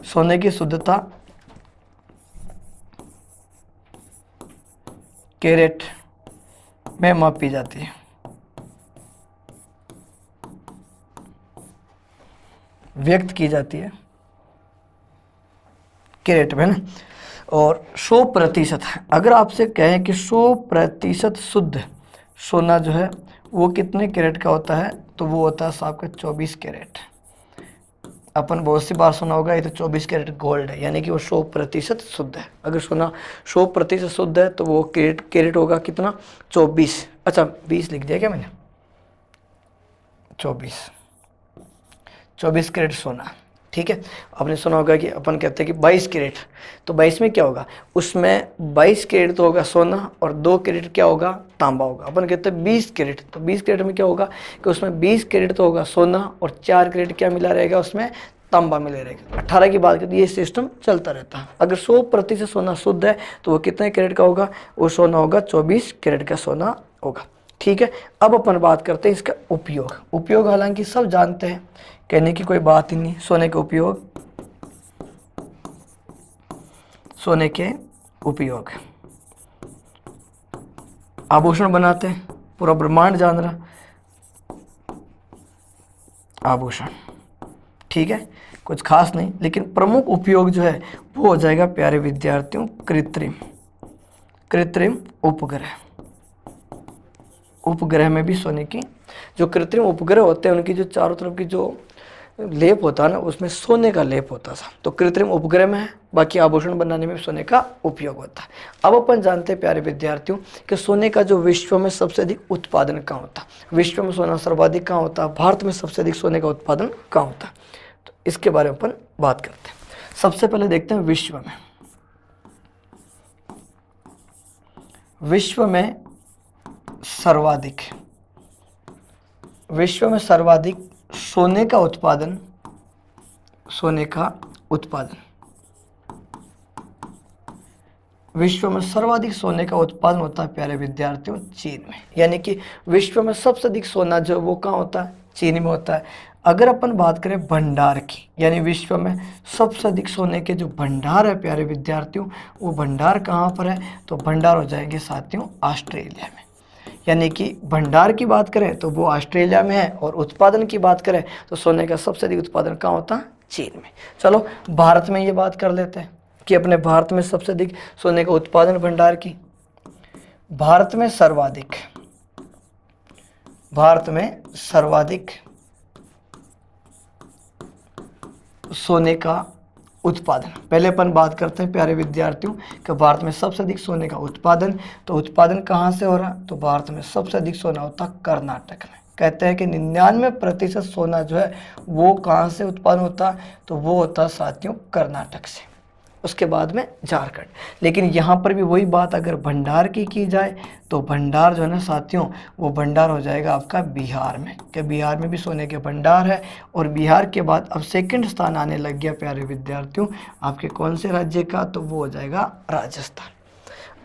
[SPEAKER 1] सोने की शुद्धता कैरेट में मापी जाती है, व्यक्त की जाती है कैरेट में ना। और 100%, अगर आपसे कहें कि 100% शुद्ध सोना जो है वो कितने कैरेट का होता है, तो वो होता है साहब का 24 कैरेट। अपन बहुत सी बार सुना होगा ये तो 24 कैरेट गोल्ड है, यानी कि वो 100% शुद्ध है। अगर सोना 100% शुद्ध है तो वो कैरेट कैरेट होगा कितना, 24। अच्छा 20 लिख दिया क्या मैंने, 24 कैरेट सोना, ठीक है। आपने सुना होगा कि अपन कहते हैं कि 22 कैरेट, तो 22 में क्या होगा, उसमें 22 कैरेट तो होगा सोना और 2 कैरेट क्या होगा, तांबा होगा। अपन कहते हैं 20 कैरेट, तो 20 कैरेट में क्या होगा कि उसमें 20 कैरेट तो होगा सोना और 4 कैरेट क्या मिला रहेगा उसमें, तांबा मिला रहेगा। 18 की बात करें, ये सिस्टम चलता रहता है। अगर 100% सोना शुद्ध है तो वो कितने कैरेट का होगा, वो सोना होगा 24 कैरेट का सोना होगा, ठीक है। अब अपन बात करते हैं इसका उपयोग। उपयोग हालांकि सब जानते हैं, कहने की कोई बात ही नहीं। सोने के उपयोग, सोने के उपयोग, आभूषण बनाते हैं, पूरा ब्रह्मांड जान रहा, आभूषण, ठीक है, कुछ खास नहीं। लेकिन प्रमुख उपयोग जो है वो हो जाएगा प्यारे विद्यार्थियों कृत्रिम, कृत्रिम उपग्रह। उपग्रह में भी सोने की, जो कृत्रिम उपग्रह होते हैं उनकी जो चारों तरफ की जो लेप होता है ना, उसमें सोने का लेप होता था, तो कृत्रिम उपग्रह में है। बाकी आभूषण बनाने में सोने का उपयोग होता है। अब अपन जानते हैं प्यारे विद्यार्थियों कि सोने का जो विश्व में सबसे अधिक उत्पादन कहाँ होता है, विश्व में सोना सर्वाधिक कहाँ होता है, भारत में सबसे अधिक सोने का उत्पादन कहाँ होता है, तो इसके बारे में अपन बात करते हैं। सबसे पहले देखते हैं विश्व में, विश्व में सर्वाधिक, विश्व में सर्वाधिक सोने का उत्पादन, सोने का उत्पादन, विश्व में सर्वाधिक सोने का उत्पादन होता है प्यारे विद्यार्थियों चीन में। यानी कि विश्व में सबसे अधिक सोना जो वो कहाँ होता है, चीन में होता है। अगर अपन बात करें भंडार की, यानी विश्व में सबसे अधिक सोने के जो भंडार है प्यारे विद्यार्थियों, वो भंडार कहाँ पर है, तो भंडार हो जाएंगे साथियों ऑस्ट्रेलिया में। यानी कि भंडार की बात करें तो वो ऑस्ट्रेलिया में है, और उत्पादन की बात करें तो सोने का सबसे अधिक उत्पादन कहाँ होता है, चीन में। चलो भारत में ये बात कर लेते हैं कि अपने भारत में सबसे अधिक सोने का उत्पादन भंडार की, भारत में सर्वाधिक, भारत में सर्वाधिक सोने का उत्पादन। पहले अपन बात करते हैं प्यारे विद्यार्थियों कि भारत में सबसे अधिक सोने का उत्पादन, तो उत्पादन कहाँ से हो रहा, तो भारत में सबसे अधिक सोना होता कर्नाटक में। कहते हैं कि 99% सोना जो है वो कहाँ से उत्पन्न होता, तो वो होता साथियों कर्नाटक से, उसके बाद में झारखंड। लेकिन यहाँ पर भी वही बात अगर भंडार की जाए तो भंडार जो है ना साथियों, वो भंडार हो जाएगा आपका बिहार में, कि बिहार में भी सोने के भंडार है। और बिहार के बाद अब सेकंड स्थान आने लग गया प्यारे विद्यार्थियों आपके कौन से राज्य का, तो वो हो जाएगा राजस्थान।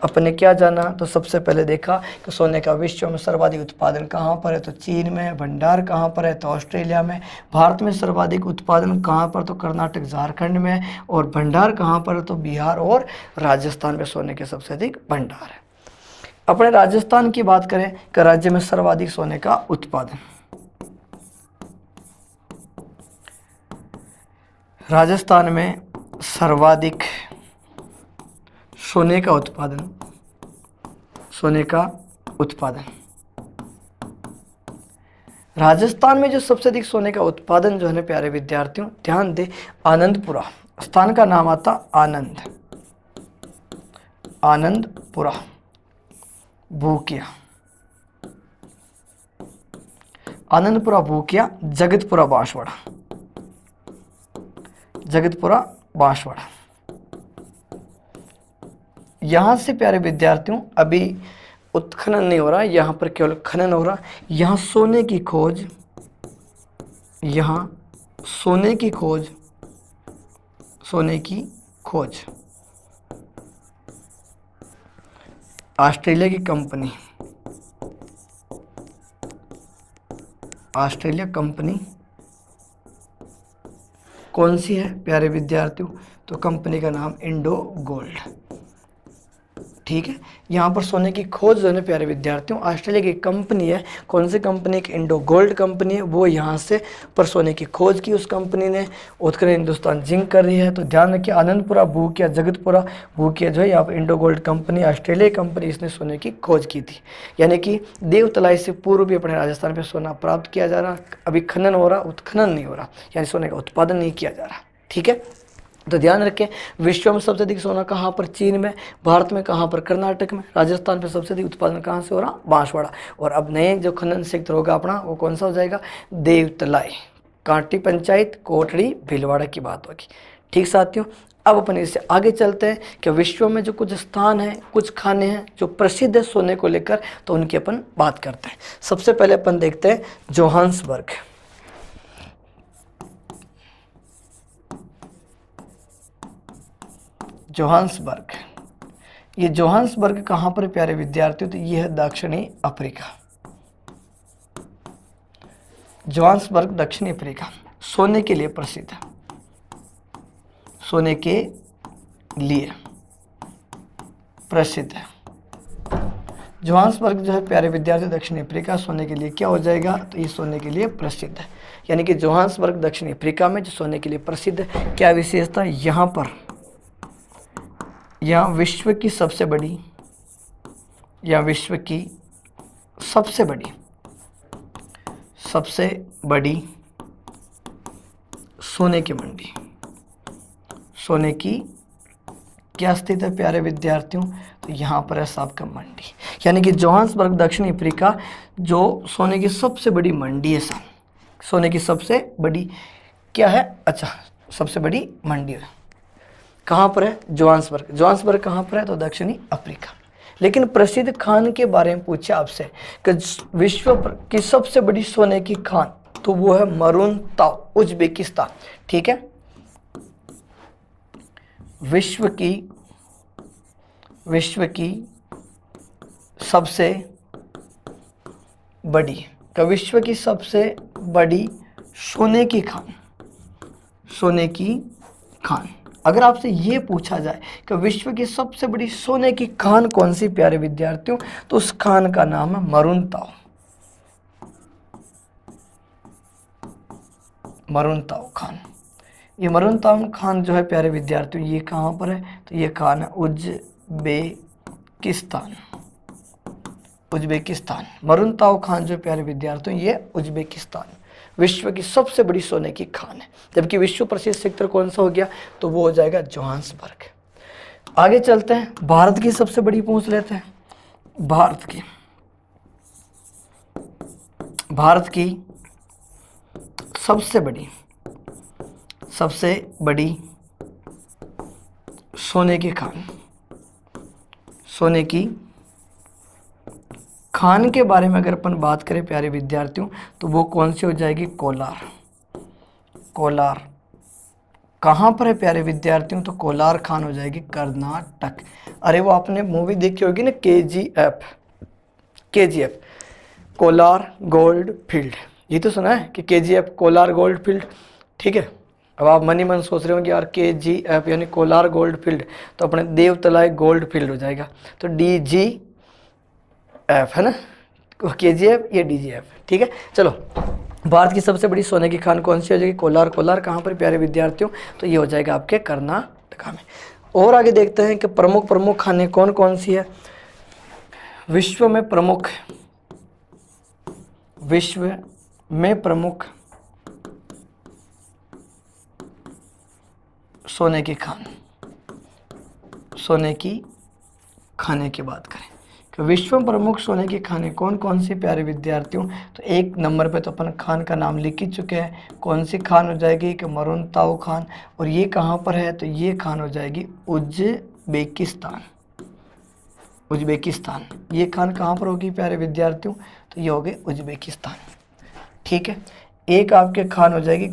[SPEAKER 1] अपने क्या जाना, तो सबसे पहले देखा कि सोने का विश्व में सर्वाधिक उत्पादन कहाँ पर है, तो चीन में। भंडार कहाँ पर है, तो ऑस्ट्रेलिया में। भारत में सर्वाधिक उत्पादन कहाँ पर, तो कर्नाटक झारखंड में। और भंडार कहाँ पर है, तो बिहार और राजस्थान में सोने के सबसे अधिक भंडार है। अपने राजस्थान की बात करें कि राज्य में सर्वाधिक सोने का उत्पादन, राजस्थान में सर्वाधिक सोने का उत्पादन, सोने का उत्पादन। राजस्थान में जो सबसे अधिक सोने का उत्पादन जो है ना प्यारे विद्यार्थियों, ध्यान दे, आनंदपुरा स्थान का नाम आता, आनंद, आनंदपुरा, भूकिया, आनंदपुरा भूकिया, जगतपुरा बांसवाड़ा, जगतपुरा बांसवाड़ा। यहाँ से प्यारे विद्यार्थियों अभी उत्खनन नहीं हो रहा, यहाँ पर केवल खनन हो रहा। यहाँ सोने की खोज, यहाँ सोने की खोज, सोने की खोज ऑस्ट्रेलिया की कंपनी, ऑस्ट्रेलिया कंपनी कौन सी है प्यारे विद्यार्थियों? तो कंपनी का नाम इंडो गोल्ड। ठीक है, यहाँ पर सोने की खोज जो है प्यारे विद्यार्थियों ऑस्ट्रेलिया की कंपनी है। कौन सी कंपनी? एक इंडो गोल्ड कंपनी है, वो यहाँ से पर सोने की खोज की उस कंपनी ने। उत्तर हिंदुस्तान जिंक कर रही है, तो ध्यान रखिए आनंदपुरा भूकिया जगतपुरा भूकिया जो है यहाँ पर Indo gold company Australia company, इसने सोने की खोज की थी। यानी कि देवतलाई से पूर्व भी अपने राजस्थान पर सोना प्राप्त किया जा रहा, अभी खनन हो रहा, उत्खनन नहीं हो रहा, यानी सोने का उत्पादन नहीं किया जा रहा। ठीक है, तो ध्यान रखें विश्व में सबसे अधिक सोना कहाँ पर? चीन में। भारत में कहाँ पर? कर्नाटक में। राजस्थान पे सबसे अधिक उत्पादन कहाँ से हो रहा? बांसवाड़ा। और अब नए जो खनन क्षेत्र होगा अपना वो कौन सा हो जाएगा? देवतलाई, कांटी पंचायत, कोटड़ी, भीलवाड़ा की बात होगी। ठीक साथियों, अब अपन इससे आगे चलते हैं कि विश्व में जो कुछ स्थान हैं, कुछ खाने हैं जो प्रसिद्ध है सोने को लेकर, तो उनकी अपन बात करते हैं। सबसे पहले अपन देखते हैं जोहान्सबर्ग। जोहान्सबर्ग, ये जोहान्सबर्ग कहाँ पर प्यारे विद्यार्थियों? तो ये है दक्षिणी अफ्रीका। जोहान्सबर्ग दक्षिणी अफ्रीका सोने के लिए प्रसिद्ध है, सोने के लिए प्रसिद्ध है। जोहान्सबर्ग जो है प्यारे विद्यार्थी दक्षिणी अफ्रीका सोने के लिए क्या हो जाएगा? तो ये सोने के लिए प्रसिद्ध है। यानी कि जोहान्सबर्ग दक्षिणी अफ्रीका में जो सोने के लिए प्रसिद्ध है, क्या विशेषता? यहाँ पर यहाँ विश्व की सबसे बड़ी, या विश्व की सबसे बड़ी सोने की मंडी, सोने की क्या स्थित है प्यारे विद्यार्थियों? तो यहाँ पर है सबका मंडी। यानी कि जोहान्सबर्ग दक्षिणी अफ्रीका जो सोने की सबसे बड़ी मंडी है, सोने की सबसे बड़ी क्या है? अच्छा, सबसे बड़ी मंडी है। कहाँ पर है? जोहान्सबर्ग। जोहान्सबर्ग कहाँ पर है? तो दक्षिणी अफ्रीका। लेकिन प्रसिद्ध खान के बारे में पूछे आपसे कि विश्व की सबसे बड़ी सोने की खान, तो वो है मरून ताव, उज्बेकिस्तान। ठीक है, विश्व की सबसे बड़ी, का विश्व की सबसे बड़ी सोने की खान। अगर आपसे ये पूछा जाए कि विश्व की सबसे बड़ी सोने की खान कौन सी प्यारे विद्यार्थियों, तो उस खान का नाम है मरून ताव। मरून ताव खान। ये मरून ताव खान जो है प्यारे विद्यार्थियों, ये कहाँ पर है? तो ये खान है उज्बेकिस्तान। मरून ताव खान जो प्यारे विद्यार्थियों, ये उज्बेकिस्तान विश्व की सबसे बड़ी सोने की खान है। जबकि विश्व प्रसिद्ध क्षेत्र कौन सा हो गया? तो वो हो जाएगा जोहान्सबर्ग। आगे चलते हैं, भारत की सबसे बड़ी पूछ लेते हैं। भारत की सबसे बड़ी सोने की खान के बारे में अगर अपन बात करें प्यारे विद्यार्थियों, तो वो कौन सी हो जाएगी? कोलार। कहाँ पर है प्यारे विद्यार्थियों? तो कोलार खान हो जाएगी कर्नाटक। अरे वो आपने मूवी देखी होगी ना, केजीएफ, कोलार गोल्ड फील्ड। ये तो सुना है कि केजीएफ कोलार गोल्ड फील्ड। ठीक है, अब आप मन ही मन सोच रहे हो कि यार केजीएफ यानी कोलार गोल्ड फील्ड, तो अपने देवतलाई गोल्ड फील्ड हो जाएगा। तो DGF है ना, KGF ये DGF। ठीक है, चलो भारत की सबसे बड़ी सोने की खान कौन सी हो जाएगी? कोलार कहाँ पर प्यारे विद्यार्थियों? तो ये हो जाएगा आपके कर्नाटका में। और आगे देखते हैं कि प्रमुख खाने कौन कौन सी है। विश्व में प्रमुख सोने की खाने की बात करें कि विश्व में प्रमुख सोने की खाने कौन कौन सी प्यारे विद्यार्थियों? तो एक नंबर पे तो अपन खान का नाम लिख ही चुके हैं। कौन सी खान हो जाएगी? कि मरून ताव खान। और ये कहाँ पर है? तो ये खान हो जाएगी उज्बेकिस्तान। ये खान कहाँ पर होगी प्यारे विद्यार्थियों? तो ये हो गए उज्बेकिस्तान। ठीक है, एक आपके खान हो जाएगी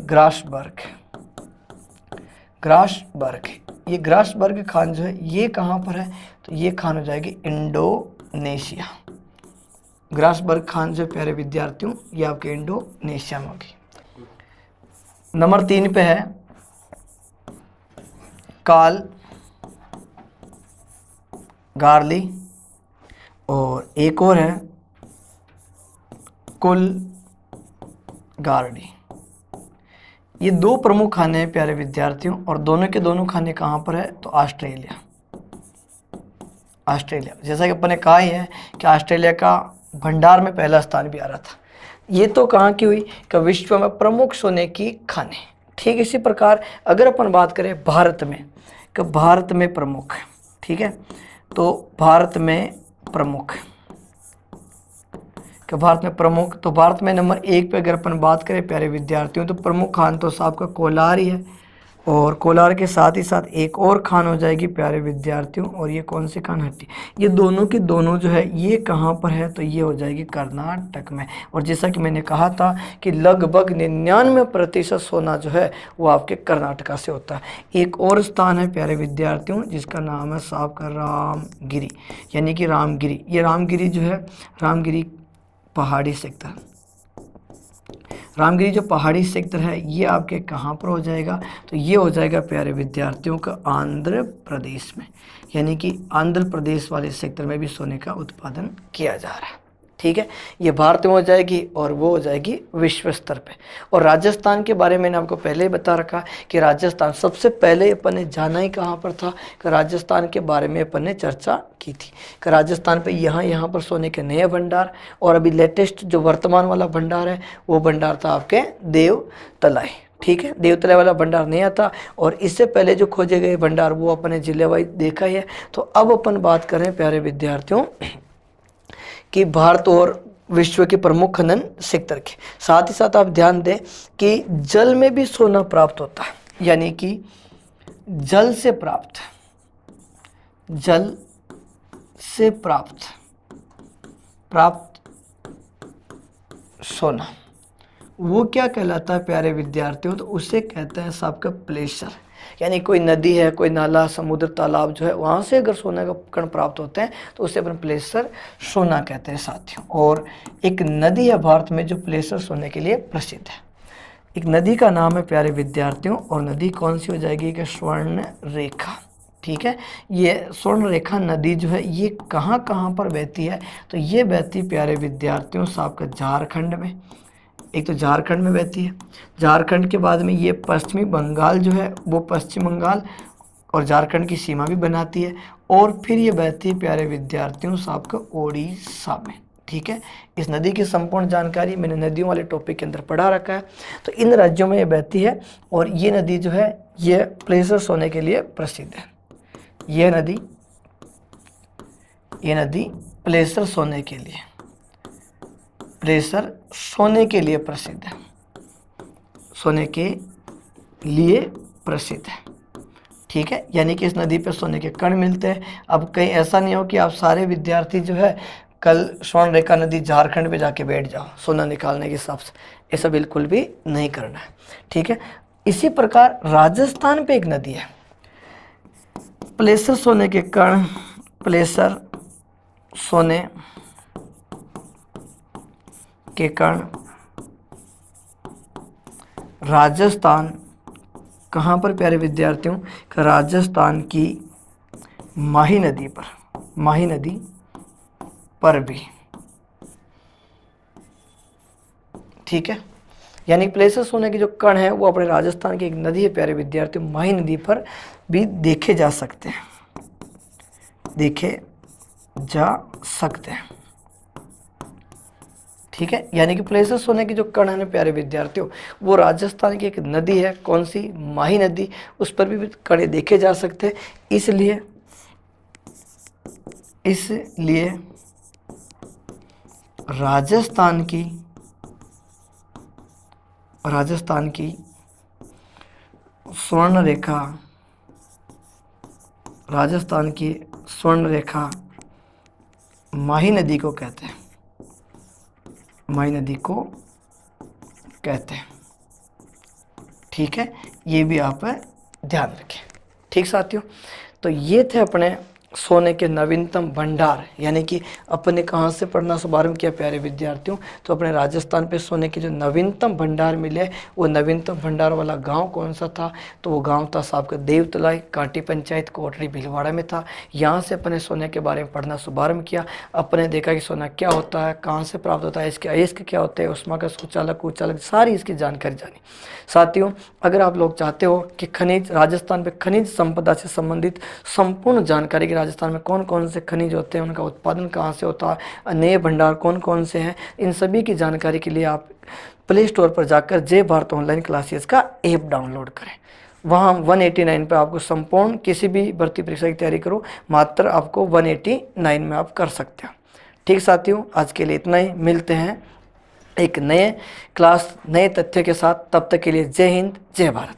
[SPEAKER 1] ग्रासबर्ग। ये ग्रासबर्ग खान जो है ये कहाँ पर है? तो ये खान हो जाएगी इंडोनेशिया। ग्रासबर्ग खान जो प्यारे विद्यार्थियों ये आपके इंडोनेशिया में होगी। नंबर 3 पे है कार्ल गार्ली और एक और है कुल गार्डी। ये 2 प्रमुख खाने हैं प्यारे विद्यार्थियों और दोनों के दोनों खाने कहाँ पर है तो ऑस्ट्रेलिया। जैसा कि अपन ने कहा ही है कि ऑस्ट्रेलिया का भंडार में पहला स्थान भी आ रहा था। ये तो कहाँ की हुई कि विश्व में प्रमुख सोने की खाने। ठीक इसी प्रकार अगर अपन बात करें भारत में कि भारत में प्रमुख, ठीक है, तो भारत में प्रमुख तो भारत में नंबर 1 पे अगर अपन बात करें प्यारे विद्यार्थियों तो प्रमुख खान तो साहब का कोलार ही है और कोलार के साथ ही साथ एक और खान हो जाएगी प्यारे विद्यार्थियों और ये कौन सी खान हट्टी। ये दोनों की दोनों जो है ये कहाँ पर है तो ये हो जाएगी कर्नाटक में। और जैसा कि मैंने कहा था कि लगभग 99% सोना जो है वो आपके कर्नाटका से होता है। एक और स्थान है प्यारे विद्यार्थियों जिसका नाम है साहब का रामगिरी, यानी कि रामगिरी। ये रामगिरी जो है रामगिरी पहाड़ी सेक्टर, रामगिरी जो पहाड़ी सेक्टर है ये आपके कहाँ पर हो जाएगा तो ये हो जाएगा प्यारे विद्यार्थियों का आंध्र प्रदेश में, यानी कि आंध्र प्रदेश वाले सेक्टर में भी सोने का उत्पादन किया जा रहा है। ठीक है, ये भारत में हो जाएगी और वो हो जाएगी विश्व स्तर पे। और राजस्थान के बारे में मैंने आपको पहले ही बता रखा कि राजस्थान सबसे पहले अपन ने जाना ही कहाँ पर था कि राजस्थान के बारे में अपन ने चर्चा की थी कि राजस्थान पे यहाँ पर सोने के नए भंडार, और अभी लेटेस्ट जो वर्तमान वाला भंडार है वो भंडार था आपके देवतलाई। ठीक है, देवतलाई वाला भंडार नया था और इससे पहले जो खोजे गए भंडार वो अपन ने जिले वाइज देखा ही है। तो अब अपन बात करें प्यारे विद्यार्थियों कि भारत और विश्व के प्रमुख खनन सेक्टर के साथ ही साथ आप ध्यान दें कि जल में भी सोना प्राप्त होता है, यानी कि जल से प्राप्त सोना वो क्या कहलाता है प्यारे विद्यार्थियों तो उसे कहते हैं सबका प्लेसर। यानी कोई नदी है, कोई नाला, समुद्र, तालाब जो है वहाँ से अगर सोने का कण प्राप्त होते हैं तो उसे अपन प्लेसर सोना कहते हैं साथियों। और एक नदी है भारत में जो प्लेसर सोने के लिए प्रसिद्ध है। एक नदी का नाम है प्यारे विद्यार्थियों और नदी कौन सी हो जाएगी कि स्वर्ण रेखा। ठीक है, ये स्वर्ण रेखा नदी जो है ये कहाँ पर बहती है तो ये बहती प्यारे विद्यार्थियों साहब का झारखंड में। एक तो झारखंड में बहती है, झारखंड के बाद में ये पश्चिमी बंगाल जो है वो पश्चिम बंगाल और झारखंड की सीमा भी बनाती है और फिर ये बहती है प्यारे विद्यार्थियों साहब का ओडिशा में। ठीक है, इस नदी की संपूर्ण जानकारी मैंने नदियों वाले टॉपिक के अंदर पढ़ा रखा है। तो इन राज्यों में ये बहती है और ये नदी जो है ये प्लेसर सोने के लिए प्रसिद्ध है। ये नदी प्लेसर सोने के लिए प्रसिद्ध है, सोने के लिए प्रसिद्ध है। ठीक है, यानी कि इस नदी पे सोने के कण मिलते हैं। अब कहीं ऐसा नहीं हो कि आप सारे विद्यार्थी जो है कल स्वर्ण रेखा नदी झारखंड पे जाके बैठ जाओ सोना निकालने के हिसाब से, ऐसा बिल्कुल भी नहीं करना है। ठीक है, इसी प्रकार राजस्थान पे एक नदी है, प्लेसर सोने के कण, प्लेसर सोने के कण राजस्थान कहाँ पर प्यारे विद्यार्थियों, राजस्थान की माही नदी पर भी। ठीक है, यानी प्लेसर सोने के जो कण है वो अपने राजस्थान की एक नदी है प्यारे विद्यार्थियों, माही नदी पर भी देखे जा सकते हैं। ठीक है, यानी कि प्लेसर सोने की जो कण है ना प्यारे विद्यार्थियों वो राजस्थान की एक नदी है, कौन सी, माही नदी, उस पर भी कण देखे जा सकते हैं। इसलिए राजस्थान की स्वर्ण रेखा माही नदी को कहते हैं। ठीक है, ये भी आप ध्यान रखें। ठीक साथियों, तो ये थे अपने सोने के नवीनतम भंडार, यानी कि अपने कहाँ से पढ़ना शुभारंभ किया प्यारे विद्यार्थियों, तो अपने राजस्थान पे सोने के जो नवीनतम भंडार मिले, वो नवीनतम भंडार वाला गांव कौन सा था, तो वो गांव था साहब का देवतलाई, कांटी पंचायत, कोटरी भीलवाड़ा में था। यहाँ से अपने सोने के बारे में पढ़ना शुभारंभ किया। अपने देखा कि सोना क्या होता है, कहाँ से प्राप्त होता है, इसके अयस्क क्या होते हैं, उष्मा का सुचालक कुचालक, सारी इसकी जानकारी जानी। साथियों, अगर आप लोग चाहते हो कि खनिज, राजस्थान में खनिज संपदा से संबंधित संपूर्ण जानकारी, कि राजस्थान में कौन कौन से खनिज होते हैं, उनका उत्पादन कहाँ से होता है, नए भंडार कौन कौन से हैं, इन सभी की जानकारी के लिए आप प्ले स्टोर पर जाकर जय भारत ऑनलाइन क्लासेस का ऐप डाउनलोड करें। वहाँ 189 पर आपको संपूर्ण किसी भी भर्ती परीक्षा की तैयारी करो, मात्र आपको 189 में आप कर सकते हो। ठीक साथियों, आज के लिए इतना ही। मिलते हैं एक नए क्लास, नए तथ्य के साथ। तब तक के लिए जय हिंद, जय भारत।